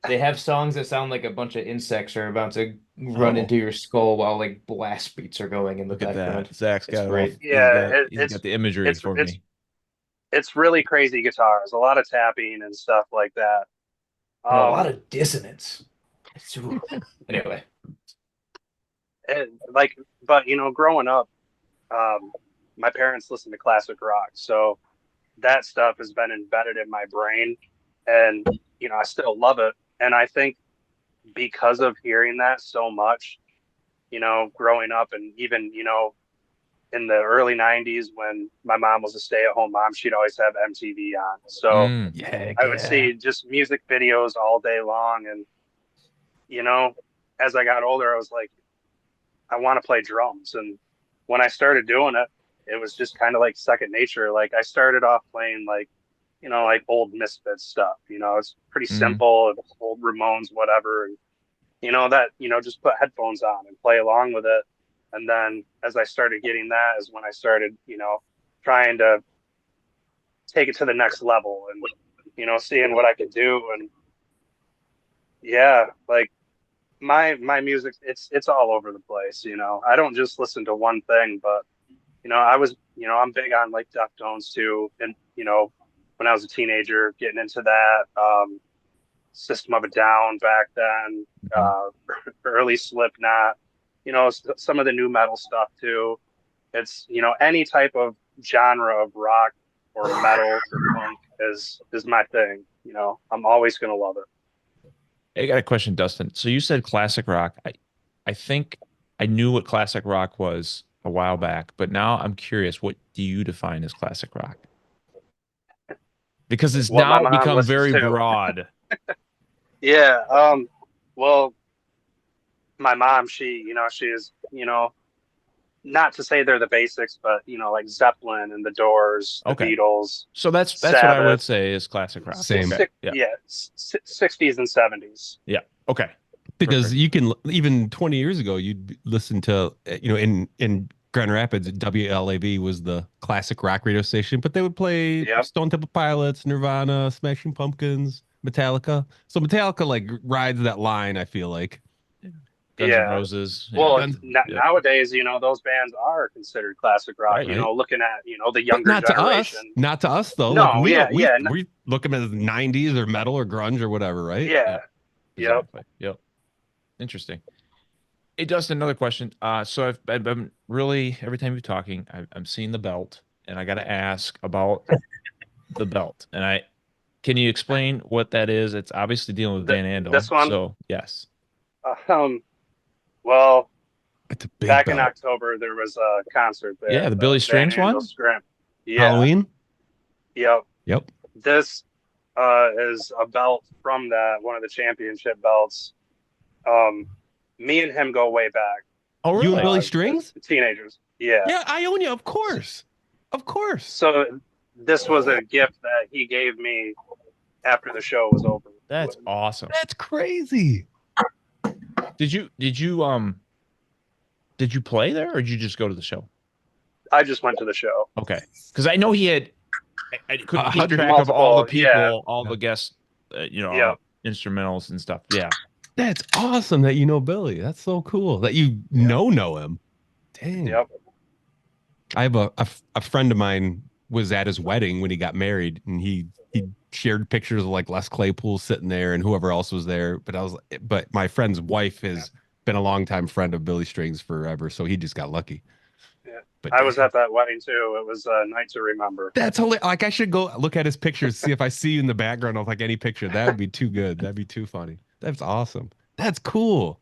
They have songs that sound like a bunch of insects are about to run Oh. into your skull while like blast beats are going in the Look at background. that. Zach's It's got it great. all. Yeah, He's got the imagery for me. it's really crazy guitars, a lot of tapping and stuff like that. And a lot of dissonance. Anyway, Like, but you know, growing up, my parents listened to classic rock, so that stuff has been embedded in my brain, and you know, I still love it. And I think because of hearing that so much, you know, growing up, and even you know, in the early '90s when my mom was a stay-at-home mom, she'd always have MTV on, so Yeah. I would see just music videos all day long. And you know, as I got older, I was like, I want to play drums. And when I started doing it, it was just kind of like second nature. Like I started off playing like, you know, like old Misfits stuff. You know, it's pretty simple, old Ramones, whatever. And you know that, you know, just put headphones on and play along with it. And then as I started getting that is when I started, you know, trying to take it to the next level and, you know, seeing what I could do. And yeah, like my music, it's all over the place. You know, I don't just listen to one thing, but you know, you know, I'm big on like Deftones too. And, you know, when I was a teenager, getting into that, System of a Down back then, early Slipknot, you know, some of the new metal stuff too. It's, you know, any type of genre of rock or metal or punk is my thing. You know, I'm always going to love it. I got a question, Dustin. So you said classic rock. I think I knew what classic rock was a while back, but now I'm curious, what do you define as classic rock? Because it's What my now mom become listens very to. broad. Yeah. Well, my mom, she is, not to say they're the basics, but like Zeppelin and the Doors, the Okay. Beatles, So that's what I would Sabbath, say is classic rock. Same. Okay. Yeah. yeah, 60s and 70s. Yeah. Okay. Because Perfect. you can even 20 years ago, you'd listen to in Grand Rapids, WLAV was the classic rock radio station, but they would play Yep. Stone Temple Pilots, Nirvana, Smashing Pumpkins, Metallica. So Metallica like rides that line, I feel like. Guns N' Yeah. Roses. Yeah. Well, Guns, Yep. nowadays, those bands are considered classic rock, Right. right? looking at, the But younger not to us. generation. Not to us though. Like No, we yeah, don't yeah, we look them as 90s or metal or grunge or whatever, right? yeah, Yeah. yep. Exactly. Yep. Interesting. Hey, Dustin, another question. So I've been really, every time you're talking, I'm seeing the belt, and I got to ask about the belt. Can you explain what that is? It's obviously dealing with Van This Andel. one, So yes. um, well, It's a big back in belt. October, there was a concert Yeah, there, the Billy the Van Strings Andel one. Scrimp. Yeah, Halloween? yep. Yep. This is a belt from one of the championship belts. Me and him go way back, Oh, You and really? Billy as Strings? teenagers. Yeah. Yeah, Ionia, of course. Of course. So this was a gift that he gave me after the show was over. That's awesome. That's crazy. Did you play there, or did you just go to the show? I just went to the show. Okay, because I know he had. I couldn't keep Hundred track of all the Multiple, yeah, people, all the guests, yeah, instrumentals and stuff. Yeah. That's awesome that you know Billy. That's so cool that you yeah, know him. Dang. yep. I have a friend of mine was at his wedding when he got married, and he shared pictures of like Les Claypool sitting there and whoever else was there. But my friend's wife has been a longtime friend of Billy Strings forever, so he just got lucky. Yeah. But I was dang, at that wedding too. It was a night to remember. that's hilarious. Like I should go look at his pictures, see if I see you in the background of like any picture. That would be too good. That'd be too funny. That's awesome. That's cool.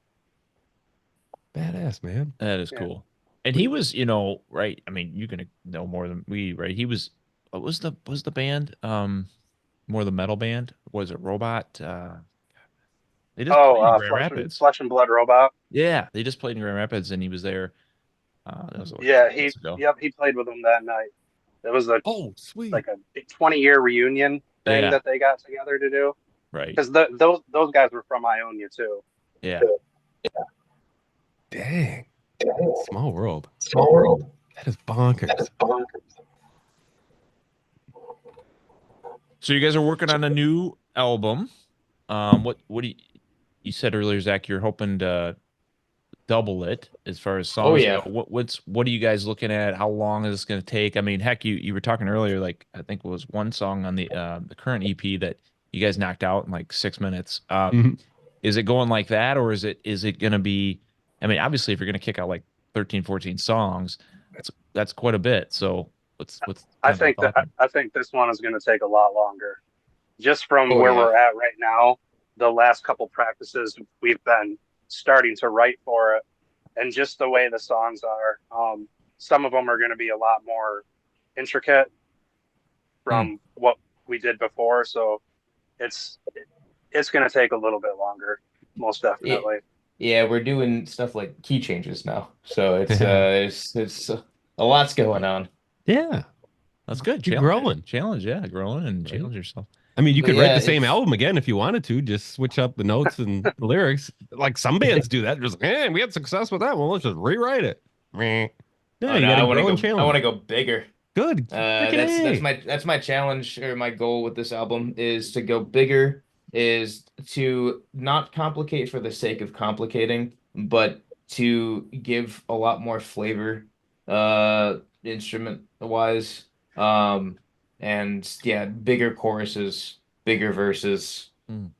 Badass, man. That is Yeah. cool. And he was, right. I mean, you're gonna know more than we, right? He was. What was the band? More the metal band. Was it Robot? They just Oh, played in Grand Rapids. Flesh and Blood Robot. Yeah, they just played in Grand Rapids, and he was there. That was like Yeah, months ago. he played with them that night. It was Oh, sweet. like a 20-year reunion thing Yeah, that they got together to do. right. Because those guys were from Ionia too. Yeah. Dang. Small world. Small world. That is bonkers. So you guys are working on a new album. What do you said earlier, Zach? You're hoping to double it as far as Oh songs yeah. go. What are you guys looking at? How long is this going to take? I mean, heck, you were talking earlier, like I think it was one song on the current EP that you guys knocked out in like 6 minutes. Mhm. Is it going like that, or is it going to be? I mean, obviously, if you're going to kick out like 13, 14 songs, that's quite a bit. So what's I kind of the think thought that there? I think this one is going to take a lot longer. Just from Oh where yeah. we're at right now, the last couple practices we've been starting to write for it, and just the way the songs are, some of them are going to be a lot more intricate from what we did before. So it's going to take a little bit longer, most Yeah, definitely. yeah, we're doing stuff like key changes now. So it's a lot's going on. Yeah. That's good. You're growing. Challenge, yeah, growing and challenge yourself. I mean, you But could write yeah, the same it's album again if you wanted to, just switch up the notes and the lyrics. Like some bands do that. Just, we had success with that one. Let's just rewrite it. Meh. Yeah, oh you no, got to I want to grow and go I want challenge. to go bigger. Good. Freaking That's A. my challenge or my goal with this album is to go bigger, is to not complicate for the sake of complicating, but to give a lot more flavor, instrument wise. And yeah, bigger choruses, bigger verses, Mm.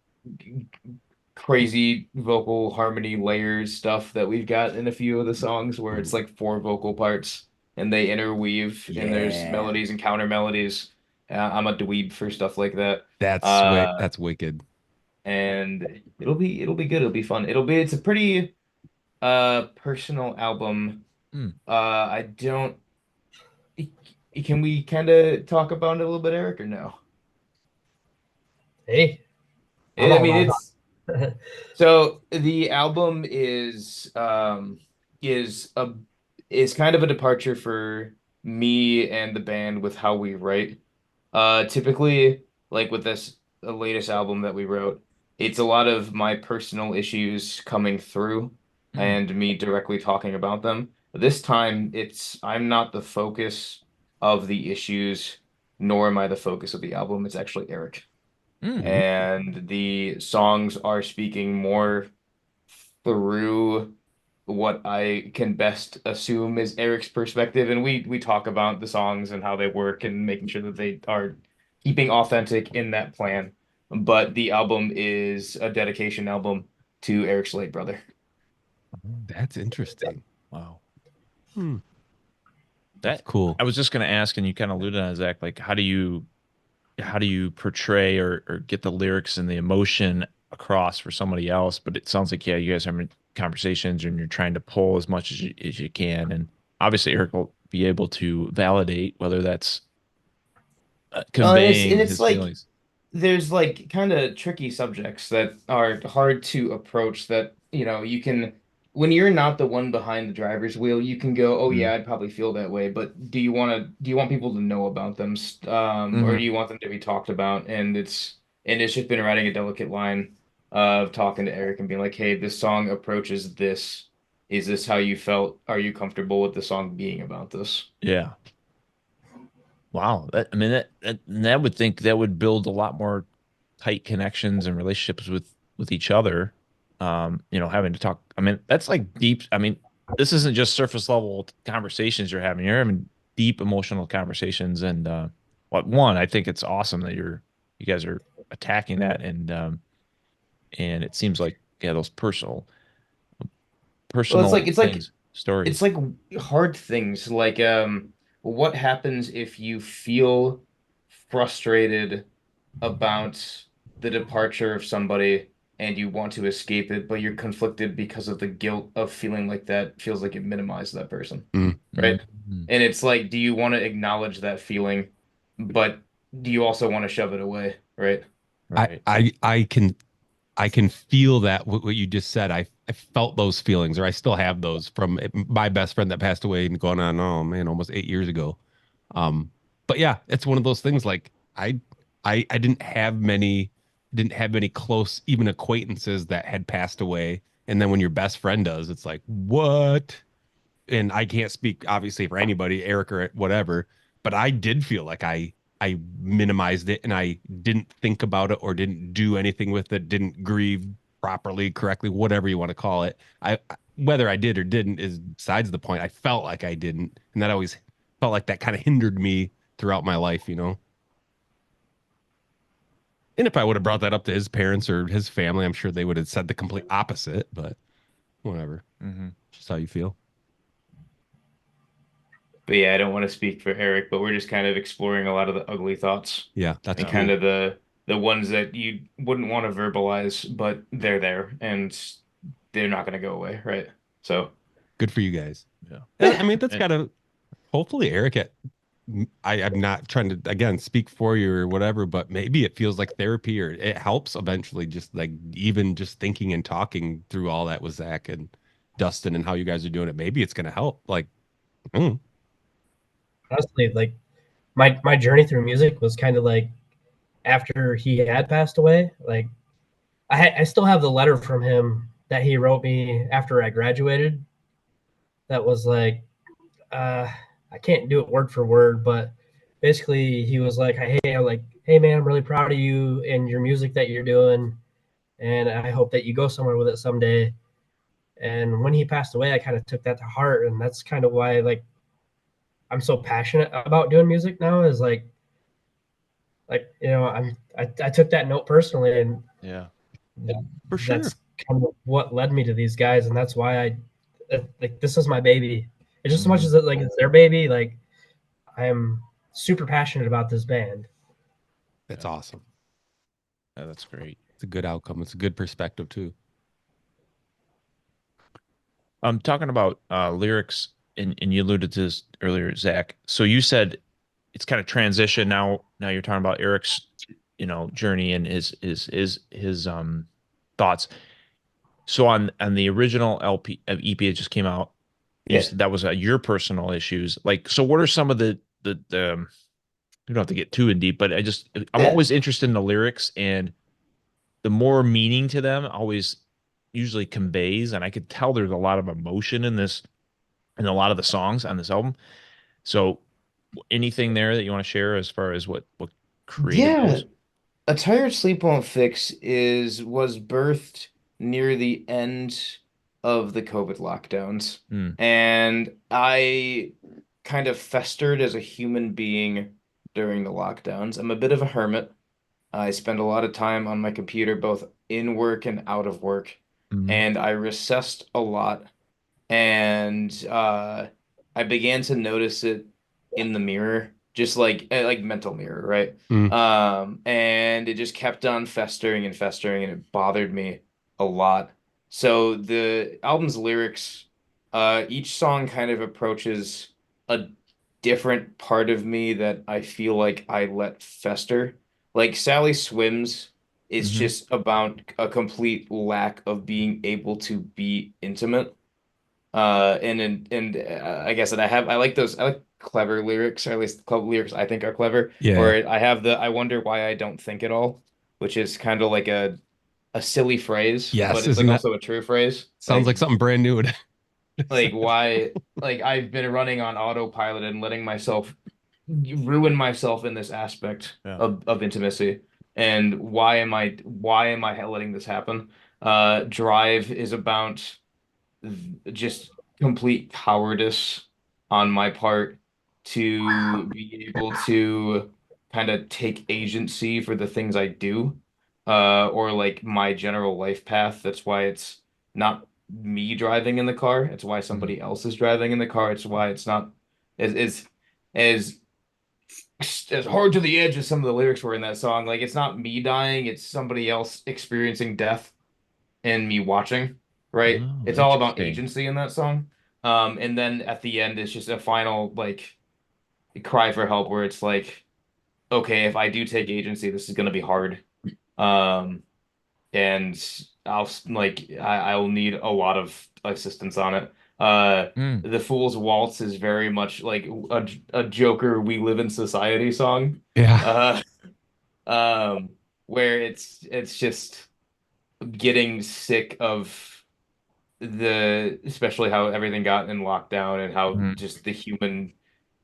crazy vocal harmony layers stuff that we've got in a few of the songs where it's like four vocal parts and they interweave and there's Yeah. melodies and counter melodies. I'm a dweeb for stuff like that. That's wicked. And it'll be good. It'll be fun. It's a pretty personal album I don't. Can we kind of talk about it a little bit, Eric, or no? Hey, I'm I all mean, about it's it. so the album is a is kind of a departure for me and the band with how we write. Typically, like with this the latest album that we wrote, it's a lot of my personal issues coming through and me directly talking about them. This time, I'm not the focus of the issues, nor am I the focus of the album. It's actually Eric. Mm. And the songs are speaking more through what I can best assume is Eric's perspective. And we talk about the songs and how they work and making sure that they are keeping authentic in that plan. But the album is a dedication album to Eric's late brother. That's interesting. Wow. Hmm. That's That cool. I was just going to ask, and you kind of alluded on it, Zach. Like, how do you portray or get the lyrics and the emotion across for somebody else? But it sounds like, yeah, you guys are having conversations and you're trying to pull as much as you can. And obviously, Eric will be able to validate whether that's And conveying it's his like feelings. there's like kind of tricky subjects that are hard to approach that, you can when you're not the one behind the driver's wheel, you can go, "Oh Mm. yeah, I'd probably feel that way," but do you want people to know about them, or do Hmm. you want them to be talked about? And it's just been writing a delicate line of talking to Eric and being like, "Hey, this song approaches this. Is this how you felt? Are you comfortable with the song being about this?" Yeah. Wow. I mean, that would think that would build a lot more tight connections and relationships with each other. Having to talk. I mean, that's like deep. I mean, this isn't just surface level conversations you're having. You're having deep emotional conversations. And one, I think it's awesome that you guys are attacking that, and it seems like, yeah, those Well, it's like personal it's like things, it's stories. like hard things like what happens if you feel frustrated about the departure of somebody and you want to escape it, but you're conflicted because of the guilt of feeling like that feels like it minimized that person, Mm. right? Mhm. And it's like, do you want to acknowledge that feeling, but do you also want to shove it away, right? I, Right. I, I can I can feel that what you just said. I felt those feelings, or I still have those from my best friend that passed away and going on, oh man, almost 8 years ago. But yeah, it's one of those things like I didn't have many close even acquaintances that had passed away. And then when your best friend does, it's like, what? And I can't speak obviously for anybody, Eric or whatever, but I did feel like I minimized it and I didn't think about it or didn't do anything with it, didn't grieve properly, correctly, whatever you want to call it. Whether I did or didn't is besides the point. I felt like I didn't, and that always felt like that kind of hindered me throughout my life, you know. And if I would have brought that up to his parents or his family, I'm sure they would have said the complete opposite, but whatever. Hmm. Just how you feel. But yeah, I don't want to speak for Eric, but we're just kind of exploring a lot of the ugly thoughts Yeah, that's and Yeah. kind cool. of the ones that you wouldn't want to verbalize, but they're there and they're not going to go away, right? So, Good for you guys. Yeah. I mean, that's And gotta hopefully Eric I'm not trying to again speak for you or whatever, but maybe it feels like therapy or it helps eventually just like even just thinking and talking through all that with Zach and Dustin and how you guys are doing it. Maybe it's gonna help. Like, mm, Honestly, like my journey through music was kind of like after he had passed away. Like I still have the letter from him that he wrote me after I graduated. That was like uh, I can't do it word for word, but basically he was like, hey man, I'm really proud of you and your music that you're doing, and I hope that you go somewhere with it someday. And when he passed away, I kind of took that to heart, and that's kind of why like I'm so passionate about doing music now. Is I took that note personally, and yeah. for sure. that's kind of what led me to these guys, and that's why like this is my baby. It's just as much Hmm. as like it's their baby. Like I am super passionate about this band. That's Yeah. awesome. Yeah, that's great. It's a good outcome. It's a good perspective too. I'm talking about lyrics and you alluded to this earlier, Zach. So you said it's kind of transition now. Now you're talking about Eric's, journey and his thoughts. So on the original EP that just came out, you Yeah. said that was your personal issues. Like, so what are some of the you don't have to get too in deep, but I'm Yeah. always interested in the lyrics, and the more meaning to them always usually conveys, and I could tell there's a lot of emotion in a lot of the songs on this album. So anything there that you want to share as far as what creative Yeah. goes? A Tired Sleep Won't Fix was birthed near the end of the COVID lockdowns. Hmm. And I kind of festered as a human being during the lockdowns. I'm a bit of a hermit. I spend a lot of time on my computer, both in work and out of work. Mhm. And I recessed a lot. And I began to notice it in the mirror, just like mental mirror, right? Mm. And it just kept on festering and festering, and it bothered me a lot. So the album's lyrics, each song kind of approaches a different part of me that I feel like I let fester. Like Sally Swims is Mhm. just about a complete lack of being able to be intimate. I guess that I like those. I like clever lyrics, or at least clever lyrics I think are clever. Yeah. Or I have the I wonder why I don't think at all, which is kind of like a silly phrase, but Yes. it's like Isn't that also a true phrase. sounds like something brand new? Like why like I've been running on autopilot and letting myself ruin myself in this aspect Yeah. of intimacy. And why am I letting this happen? Drive is about just complete cowardice on my part to be able to kind of take agency for the things I do, or like my general life path. That's why it's not me driving in the car. It's why Mhm. somebody else is driving in the car. It's why it's not as as as hard to the edge as some of the lyrics were in that song. Like it's not me dying, it's somebody else experiencing death and me watching, right? Oh, It's all about interesting. agency in that song. And then at the end, it's just a final like cry for help where it's like, okay, if I do take agency, this is gonna be hard. Um, and I'll need a lot of assistance on it. Mm. The Fool's Waltz is very much like a Joker We Live in Society song. Yeah. Uh, where it's just getting sick of especially how everything got in lockdown and how Mhm. just the human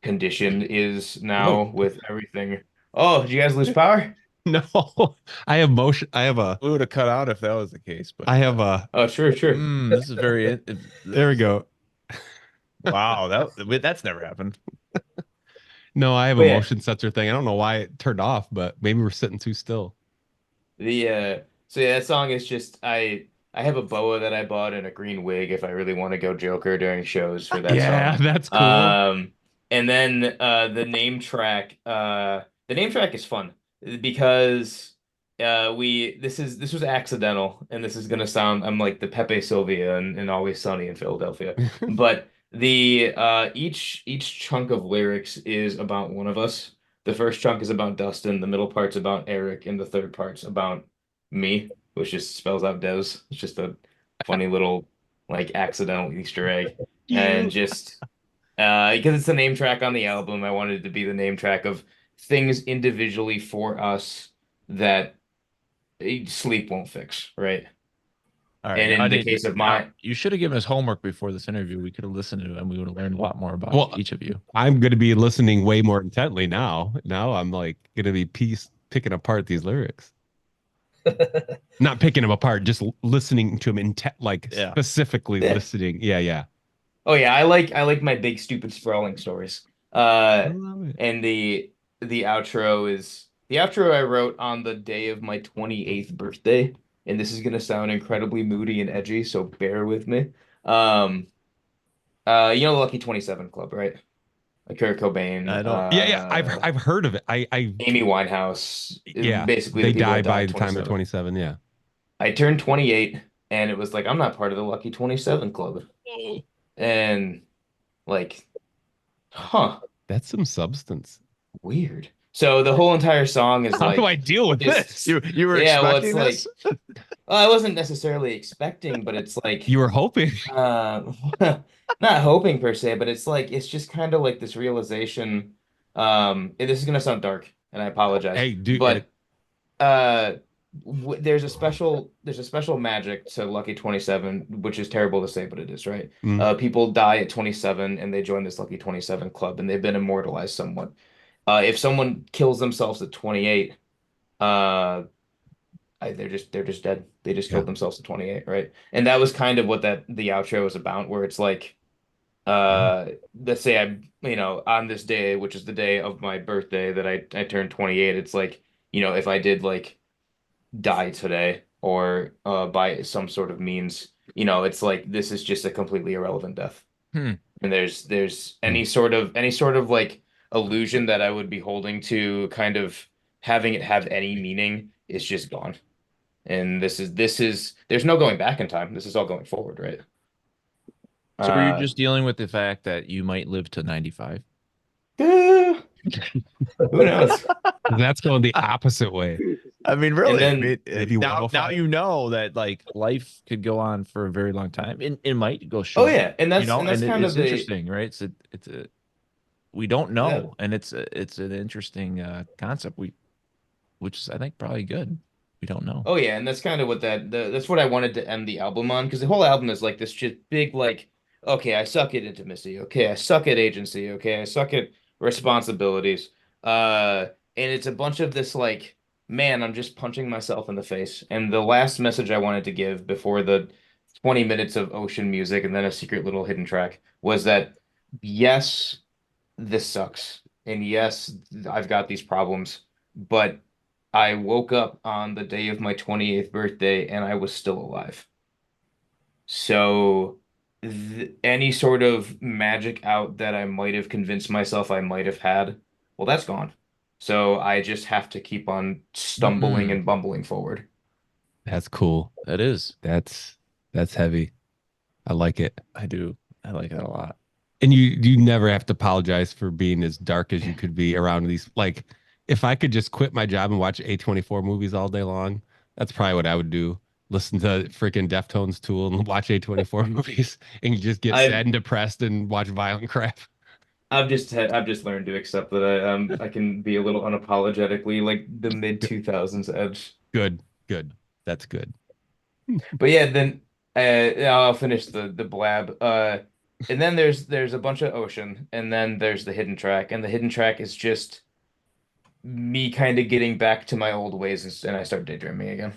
condition is What? now with everything. Oh, did you guys lose power? No. I have motion. We would have cut out if that was the case, but I have a. Oh, sure. this is very There we go. wow, that's never happened. No, I have a But yeah, motion sensor thing. I don't know why it turned off, but maybe we're sitting too still. so yeah, that song is just I have a boa that I bought and a green wig if I really want to go Joker during shows for that Yeah, song. that's cool. Um, and then the name track is fun because we this was accidental and this is gonna sound I'm like the Pepe Sylvia and Always Sunny in Philadelphia. But the each chunk of lyrics is about one of us. The first chunk is about Dustin, the middle part's about Eric, and the third part's about me, which just spells out Des. It's just a funny little like accidental Easter egg. And Cute. just because it's the name track on the album, I wanted it to be the name track of things individually for us that sleep won't fix, right? All right, And now I in the need case of now my you should have given us homework before this interview. We could have listened to it and we would have learned a lot more about Well, each of you. I'm going to be listening way more intently now. Now I'm like going to be picking apart these lyrics. Not picking them apart, just listening to them like Yeah. specifically Yeah. listening. Yeah, yeah. Oh yeah, I like my big stupid sprawling stories. I love it. And the outro I wrote on the day of my 28th birthday, and this is gonna sound incredibly moody and edgy, so bear with me. Um, you know the Lucky 27 Club, right? Like Kurt Cobain, I don't. Yeah, yeah. I've heard of it. I Amy Winehouse, yeah. basically the They people die that died by at the time they're 27. 27. Yeah. I turned 28, and it was like I'm not part of the Lucky 27 Club, and Like, huh, That's some substance. weird. So the whole entire song is How do I like deal with just this? You were yeah, well, it's expecting like this? I wasn't necessarily expecting, but it's like You were hoping. uh not hoping per se, but it's like it's just kind of like this realization. This is gonna sound dark, and I apologize, Hey, dude. but there's a special magic to Lucky 27, which is terrible to say, but it is, right? Mm, People die at 27 and they join this Lucky 27 club and they've been immortalized somewhat. If someone kills themselves at 28, uh they're just dead. They just yeah. killed themselves at 28, right? And that was kind of what that the outro was about, where it's like Yeah. let's say on this day, which is the day of my birthday that I turned 28, it's like, if I did like die today or by some sort of means, it's like this is just a completely irrelevant death. Hmm. And there's Mm. any sort of like illusion that I would be holding to kind of having it have any meaning is just gone. And this is there's no going back in time. This is all going forward, right? So are you Uh, just dealing with the fact that you might live to 95? who knows? That's going the opposite way. I mean, And really. I then mean, Maybe now 105. you know that like life could go on for a very long time. It might go oh short, yeah, and that's and kind it's of the interesting, right? It's a we don't that know, and it's an interesting concept. Which is I think probably good. We don't know. Oh yeah, and that's kind of what that's what I wanted to end the album on, because the whole album is like this just big like, okay, I suck at intimacy, okay, I suck at agency, okay, I suck at responsibilities. And it's a bunch of this like, man, I'm just punching myself in the face. And the last message I wanted to give before the 20 minutes of ocean music and then a secret little hidden track was that yes, this sucks. And yes, I've got these problems, but I woke up on the day of my 28th birthday and I was still alive. So any sort of magic out that I might have convinced myself I might have had, well, that's gone. So I just have to keep on stumbling Mm, and bumbling forward. That's cool. that is. That's heavy. I like it. I do. I like that a lot. And you never have to apologize for being as dark as you could be around these. Like, if I could just quit my job and watch A24 movies all day long, that's probably what I would do. Listen to freaking Deftones, Tool, and watch A24 movies, and just get I've sad and depressed and watch violent crap. I've just learned to accept that I can be a little unapologetically like the mid Good, 2000s edge. good, good. That's good. But yeah, then yeah, I'll finish the blab. And then there's a bunch of ocean, and then there's the hidden track, and the hidden track is just me kind of getting back to my old ways, and I start daydreaming again.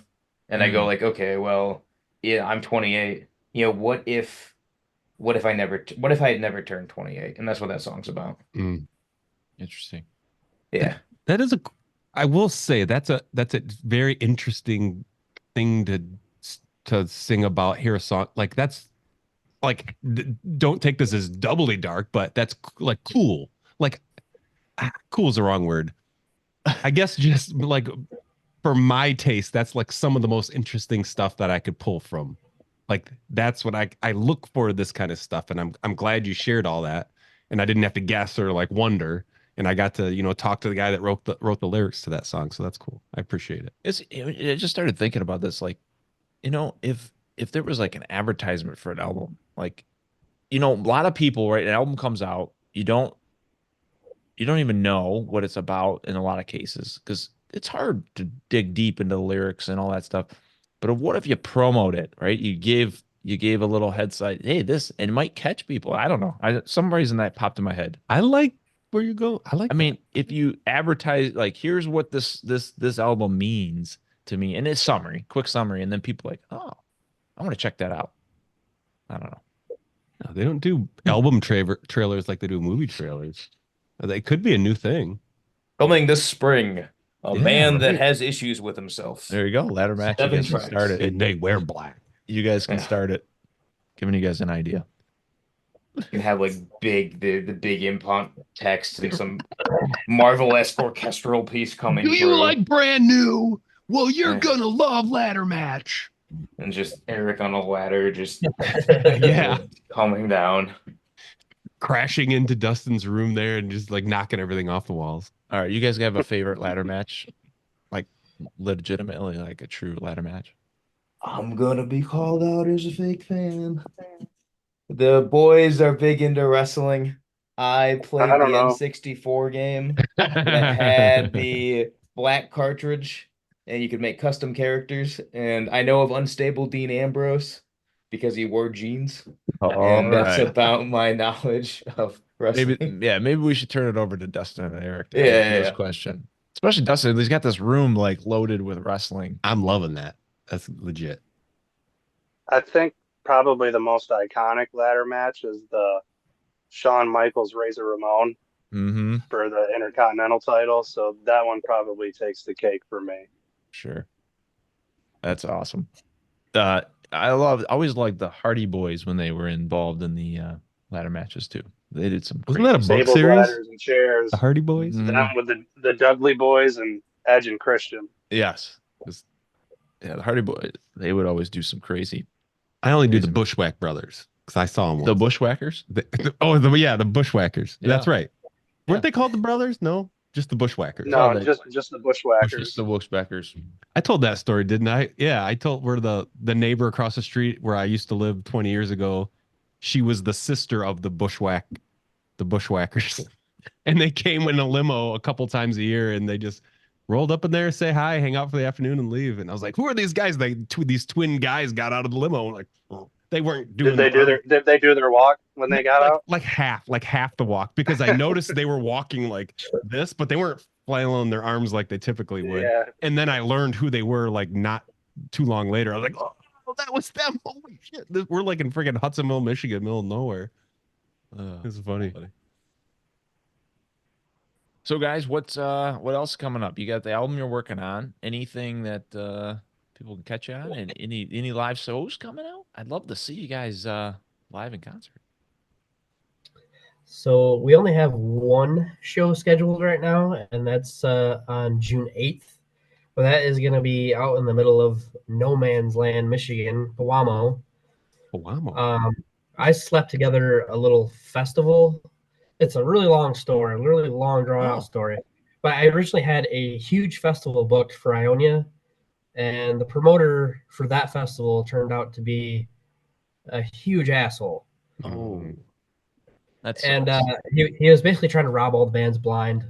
And I go Mm, like, okay, well, yeah, I'm 28. What if what if I had never turned 28? And that's what that song's about. Mm. interesting. That Yeah. that is a. I will say that's a very interesting thing to sing about. Hear a song like that's like don't take this as doubly dark, but that's like cool. Like cool is the wrong word. I guess just like for my taste, that's like some of the most interesting stuff that I could pull from. Like that's what I look for this kind of stuff, and I'm glad you shared all that, and I didn't have to guess or like wonder, and I got to talk to the guy that wrote the lyrics to that song, so that's cool. I appreciate it. I just started thinking about this, like, if there was like an advertisement for an album, like, a lot of people, right? An album comes out, you don't even know what it's about in a lot of cases because it's hard to dig deep into the lyrics and all that stuff. But what if you promote it, right? You gave a little head site, hey, this and it might catch people. I don't know. Some reason that popped in my head. I like where you go. I like I that. mean, if you advertise like here's what this album means to me, and it's summary, quick summary, and then people like, oh, I want to check that out. I don't know. No, they don't do album trailers like they do movie trailers. They could be a new thing. Coming this spring, a Yeah, man that right. has issues with himself. There you go. Ladder match. You 7 guys can start tracks. it. And they wear black. You guys can Yeah. start it. Giving you guys an idea. You can have like the big impont text and some Marvel-esque orchestral piece coming Do you through, like brand new? Well, you're eh, gonna love Laddermatch. and just Eric on a ladder just Yeah. coming down. crashing into Dustin's room there and just like knocking everything off the walls. All right, you guys have a favorite ladder match, like legitimately like a true ladder match? I'm gonna be called out as a fake fan. The boys are big into wrestling. I I played don't the know. N64 game that had the black cartridge, and you could make custom characters. And I know of Unstable Dean Ambrose because he wore jeans, All and that's right. about my knowledge of Maybe, wrestling. yeah, maybe we should turn it over to Dustin and Eric to Yeah, answer yeah, this yeah. question. Especially Dustin, he's got this room like loaded with wrestling. I'm loving that. That's legit. I think probably the most iconic ladder match is the Shawn Michaels Razor Ramon Mm-hmm. for the Intercontinental title. So that one probably takes the cake for me. Sure. That's awesome. Always liked the Hardy Boys when they were involved in the ladder matches too. They did some Wasn't that a crazy book stuff. Tables, series? ladders, and chairs. The Hardy Boys? Mhm. Them with the Dudley Boys and Edge and Christian. Yes. Yeah, the Hardy Boys, they would always do some crazy. I only do the Crazy. Bushwhack Brothers because I saw them The once. Bushwhackers? The Bushwhackers. Yeah. That's right. Yeah. Weren't they called the brothers? No, just the Bushwhackers. No, the- just the Bushwhackers. Just the Bushwhackers. I told that story, didn't I? Yeah, I told where the neighbor across the street where I used to live 20 years ago. She was the sister of the Bushwhackers, and they came in a limo a couple times a year, and they just rolled up in there, say hi, hang out for the afternoon, and leave. And I was like, "Who are these guys?" These twin guys got out of the limo. Like, oh, they weren't doing. Did they do their walk when they got out? Like half the walk, because I noticed they were walking like this, but they weren't flailing their arms like they typically would. Yeah. And then I learned who they were like not too long later. I was like, oh, that was them. Holy shit. We're like in freaking Hudsonville, Michigan, middle of nowhere. It's funny. So guys, what else is coming up? You got the album you're working on. Anything that people can catch you on? And any live shows coming out? I'd love to see you guys live in concert. So we only have one show scheduled right now, and that's on June 8th. But that is going to be out in the middle of no man's land, Michigan, Pewamo. Wow. I slept together a little festival. It's a really long story, a really long drawn out story. But I originally had a huge festival booked for Ionia, and the promoter for that festival turned out to be a huge asshole. Oh, that's And he was basically trying to rob all the bands blind.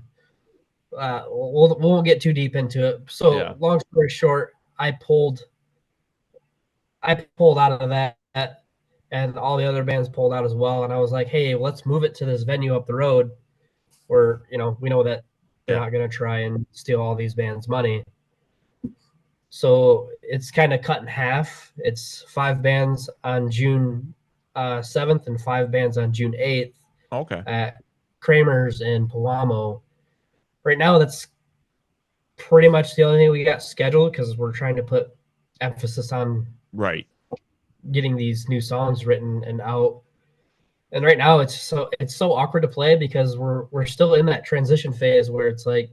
We won't get too deep into it. So Yeah. long story short, I pulled out of that, and all the other bands pulled out as well. And I was like, hey, let's move it to this venue up the road where, we know that they're not going to try and steal all these bands' money. So it's kind of cut in half. It's 5 bands on June 7th and 5 bands on June 8th. Okay. At Kramer's in Pewamo. Right now, that's pretty much the only thing we got scheduled because we're trying to put emphasis on getting these new songs written and out. And right now, it's so awkward to play because we're still in that transition phase where it's like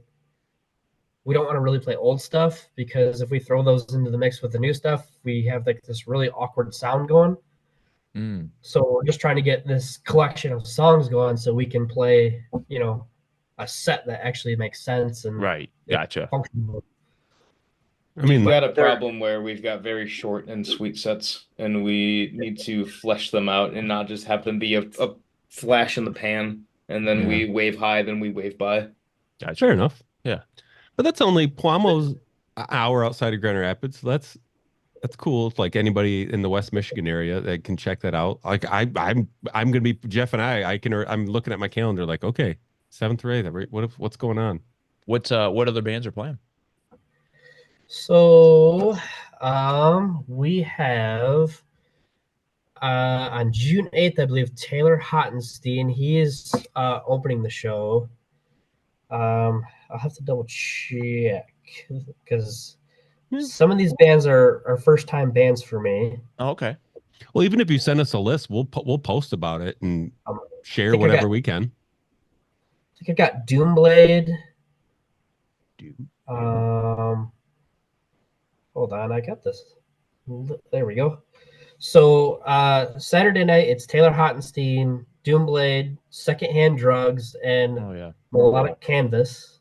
we don't want to really play old stuff because if we throw those into the mix with the new stuff, we have like this really awkward sound going. So we're just trying to get this collection of songs going so we can play, a set that actually makes sense and Gotcha. functional. I mean, we've got a problem where we've got very short and sweet sets, and we need to flesh them out and not just have them be a flash in the pan, and then we wave high, then we wave by. Gotcha. Fair enough. Yeah. But that's only Puamo's an hour outside of Grand Rapids. So that's cool. It's like anybody in the West Michigan area that can check that out. Like I'm gonna be Jeff and I'm looking at my calendar like, okay, 7th or 8th. What's going on? What other bands are playing? So we have on June 8th, I believe, Taylor Hottenstein. He is opening the show. I'll have to double check because some of these bands are first time bands for me. Oh, okay. Well, even if you send us a list, we'll post about it and share whatever we can. I think I got Doomblade. Hold on, I got this. There we go. So Saturday night, it's Taylor Hottenstein, Doomblade, Secondhand Drugs, and Oh yeah. Melodic Canvas.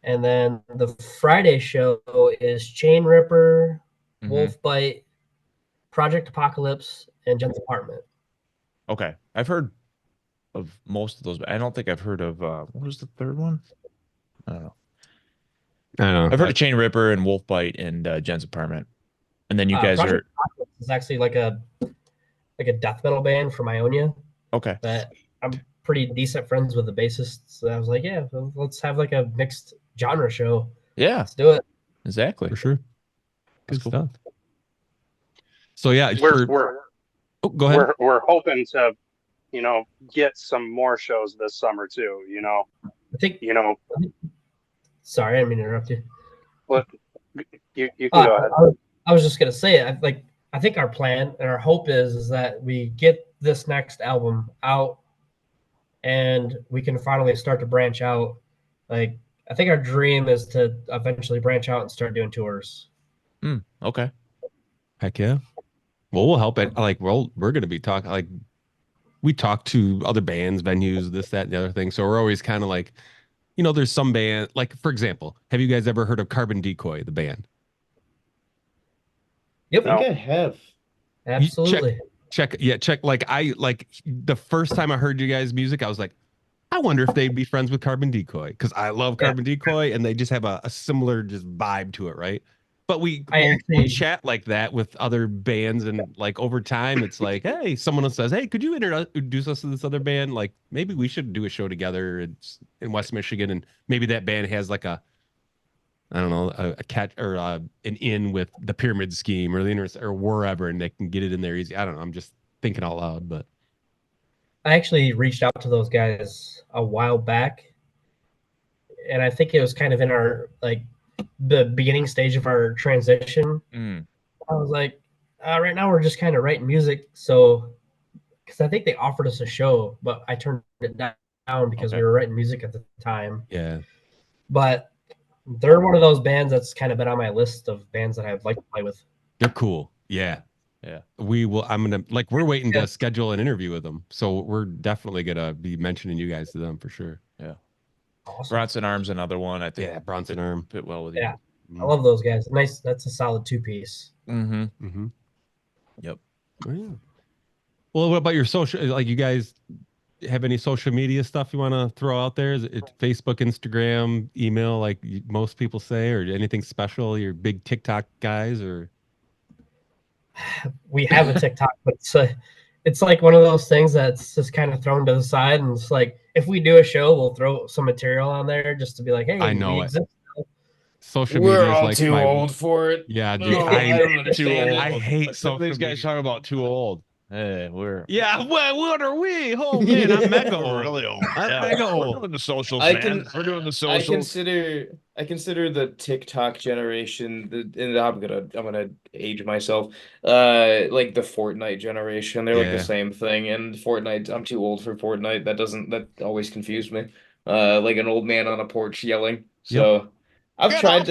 And then the Friday show is Chain Ripper, Mhm. Wolfbite, Project Apocalypse, and Jen's Apartment. Okay. I've heard of most of those, but I don't think I've heard of what was the third one? I don't know. I don't know. I've heard of Chain Ripper and Wolfbite and Jen's Apartment. And then you guys Project are Apocalypse is actually like a death metal band from Ionia okay. that I'm pretty decent friends with the bassist. So I was like, yeah, let's have like a mixed genre show. Yeah, Let's do it. exactly. For sure. That's Good cool. stuff. So yeah, go ahead. We're hoping to, get some more shows this summer too. I think. Sorry, I didn't mean to interrupt you. But you can go ahead. I was just gonna say, I think our plan and our hope is that we get this next album out, and we can finally start to branch out. Like, I think our dream is to eventually branch out and start doing tours. Okay. Heck yeah. Well, we'll help it. Like, well, we're going to be talking, like, we talk to other bands, venues, this, that, and the other thing. So we're always kind of like, there's some band, like, for example, have you guys ever heard of Carbon Decoy, the band? Yep. I think I have. Absolutely. Check. Like, the first time I heard you guys' music, I was like, I wonder if they'd be friends with Carbon Decoy, because I love Carbon Decoy and they just have a similar just vibe to it, right? But we'll chat like that with other bands, and like over time, it's like, hey, someone else says, hey, could you introduce us to this other band? Like, maybe we should do a show together. It's in West Michigan, and maybe that band has like I don't know, a cat or an in with the Pyramid Scheme or the inner or wherever, and they can get it in there easy. I don't know. I'm just thinking out loud, but I actually reached out to those guys a while back, and I think it was kind of in our the beginning stage of our transition. I was like, right now we're just kind of writing music, so because I think they offered us a show, but I turned it down because we were writing music at the time. Yeah, but they're one of those bands that's kind of been on my list of bands that I'd like to play with. They're cool. Yeah. We will. I'm gonna we're waiting to schedule an interview with them, so we're definitely gonna be mentioning you guys to them for sure. Yeah. Awesome. Bronson Arm's another one. I think. Yeah, Bronson Arm fit well with you. Yeah, I love those guys. Nice. That's a solid two-piece. Yep. Oh, yeah. Well, what about your social? Like, you guys have any social media stuff you want to throw out there? Is it Facebook, Instagram, email, like most people say, or anything special? You're big TikTok guys, or? We have a TikTok, but it's like one of those things that's just kind of thrown to the side, and it's like if we do a show, we'll throw some material on there just to be like, hey, I know we it. exist. Social We're media is all like too old for it. Yeah, dude. No, I don't understand. I hate some of these guys talking about too old. Hey, well, what are we? Oh man, I'm mega old. Really old. I'm mega old. We're doing the socials, I man. can- We're doing the I socials. consider the TikTok generation, and I'm gonna age myself. Like the Fortnite generation. They're like Yeah. the same thing. And Fortnite, I'm too old for Fortnite. That always confused me. Like an old man on a porch yelling. So I've tried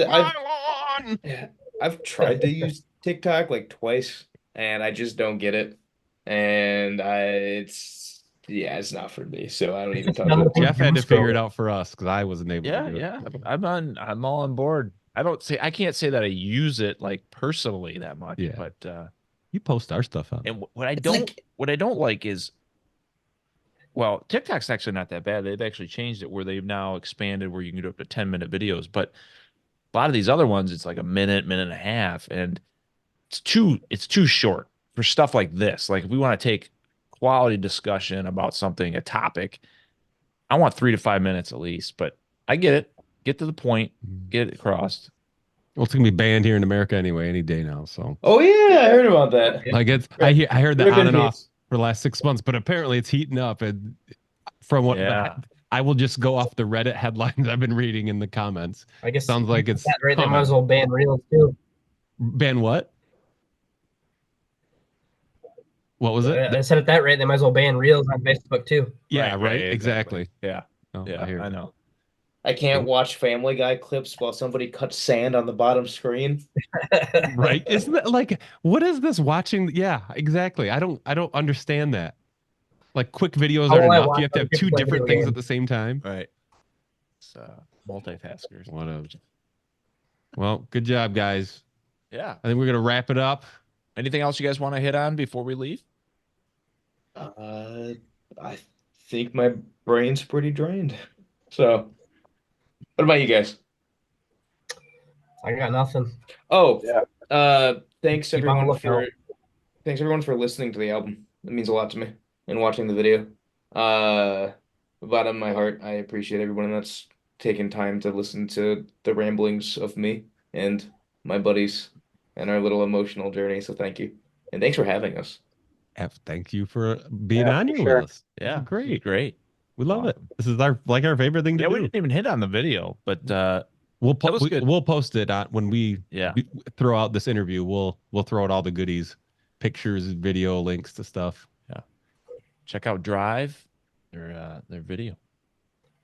to use TikTok like twice, and I just don't get it. And it's not for me. So I don't even touch it. Jeff had to figure it out for us because I wasn't able to do it. Yeah. I'm all on board. I can't say that I use it like personally that much, but You post our stuff up. and what I don't like is, well, TikTok's actually not that bad. They've actually changed it where they've now expanded where you can do up to 10-minute videos. But a lot of these other ones, it's like a minute and a half, and it's too short for stuff like this. Like if we want to take quality discussion about something, a topic, I want 3 to 5 minutes at least. But I get it. Get to the point. Get it across. Well, it's gonna be banned here in America anyway, any day now. So. Oh yeah, I heard about that. Like I heard that Rip on in and off peace. for the last 6 months, but apparently it's heating up. And from what I will just go off the Reddit headlines I've been reading in the comments. I guess sounds like it's right. They might as well ban Reels too. Ban what? What was it? I said at that rate, they might as well ban Reels on Facebook too. Yeah, right. Exactly. Yeah. Oh, Yeah, I know. I can't watch Family Guy clips while somebody cuts sand on the bottom screen. Right? Isn't that like, what is this watching? Yeah, exactly. I don't understand that. Like quick videos How aren't will I enough. watch You have to other have two people play different video things at games? the same time. Right. It's multitaskers. Whatever. Well, good job, guys. Yeah. I think we're gonna wrap it up. Anything else you guys want to hit on before we leave? I think my brain's pretty drained. So, what about you guys? I got nothing. Oh, Yeah. thanks Keep on the everyone for lookout. listening to the album. It means a lot to me and watching the video. Bottom of my heart, I appreciate everyone that's taken time to listen to the ramblings of me and my buddies and our little emotional journey. So thank you. And thanks for having us. Thank you for being Yeah, on for here sure. with us. Yeah. This is great. Great. We love it. Awesome. This is our favorite thing to Yeah, do. we didn't even hit on the video, but We'll that was good. we'll post it on when we Yeah. throw out this interview. We'll throw out all the goodies, pictures, video, links to stuff. check out Drive, their video.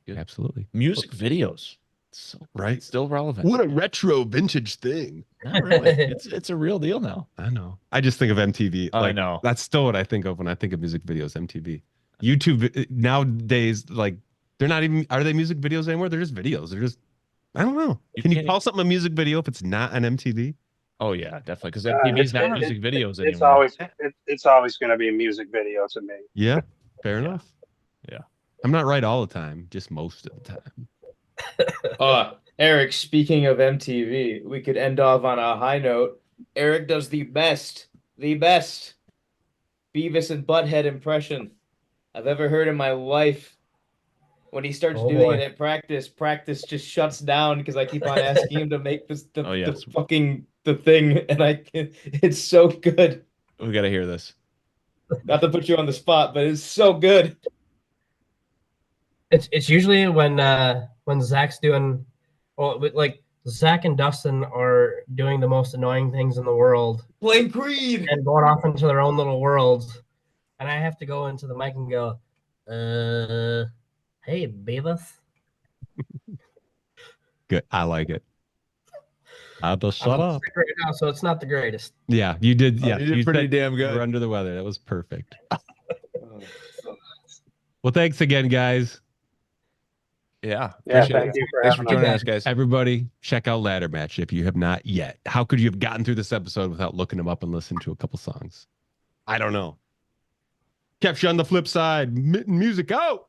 Good. Absolutely. Music videos. So Right. Still relevant. What a retro vintage thing. Not really. It's a real deal now. I know. I just think of MTV. I know. That's still what I think of when I think of music videos. MTV, YouTube nowadays, like they're not even. Are they music videos anymore? They're just videos. They're just. I don't know. Can you call something a music video if it's not an MTV? Oh yeah, definitely. Because MTV's not music videos anymore. It's always going to be a music video to me. Yeah. Fair enough. Yeah. I'm not right all the time, just most of the time. Eric, speaking of MTV, we could end off on a high note. Eric does the best Beavis and Butthead impression I've ever heard in my life. When he starts doing it at practice just shuts down because I keep on asking him to make the thing, and it's so good. We got to hear this. Not to put you on the spot, but it's so good. It's usually when Zach's doing, well, like Zach and Dustin are doing the most annoying things in the world, Playing Creed and going off into their own little worlds, and I have to go into the mic and go, hey, Beavis. Good. I like it. I'll just shut up. Right now, so it's not the greatest. Yeah, you did. Yeah, you did pretty damn good. You were under the weather. That was perfect. Well, thanks again, guys. Yeah. Thank you for Thanks for having joining us. us, guys. Everybody, check out Laddermatch if you have not yet. How could you have gotten through this episode without looking them up and listening to a couple songs? I don't know. Catch you on the flip side. Mitten music out.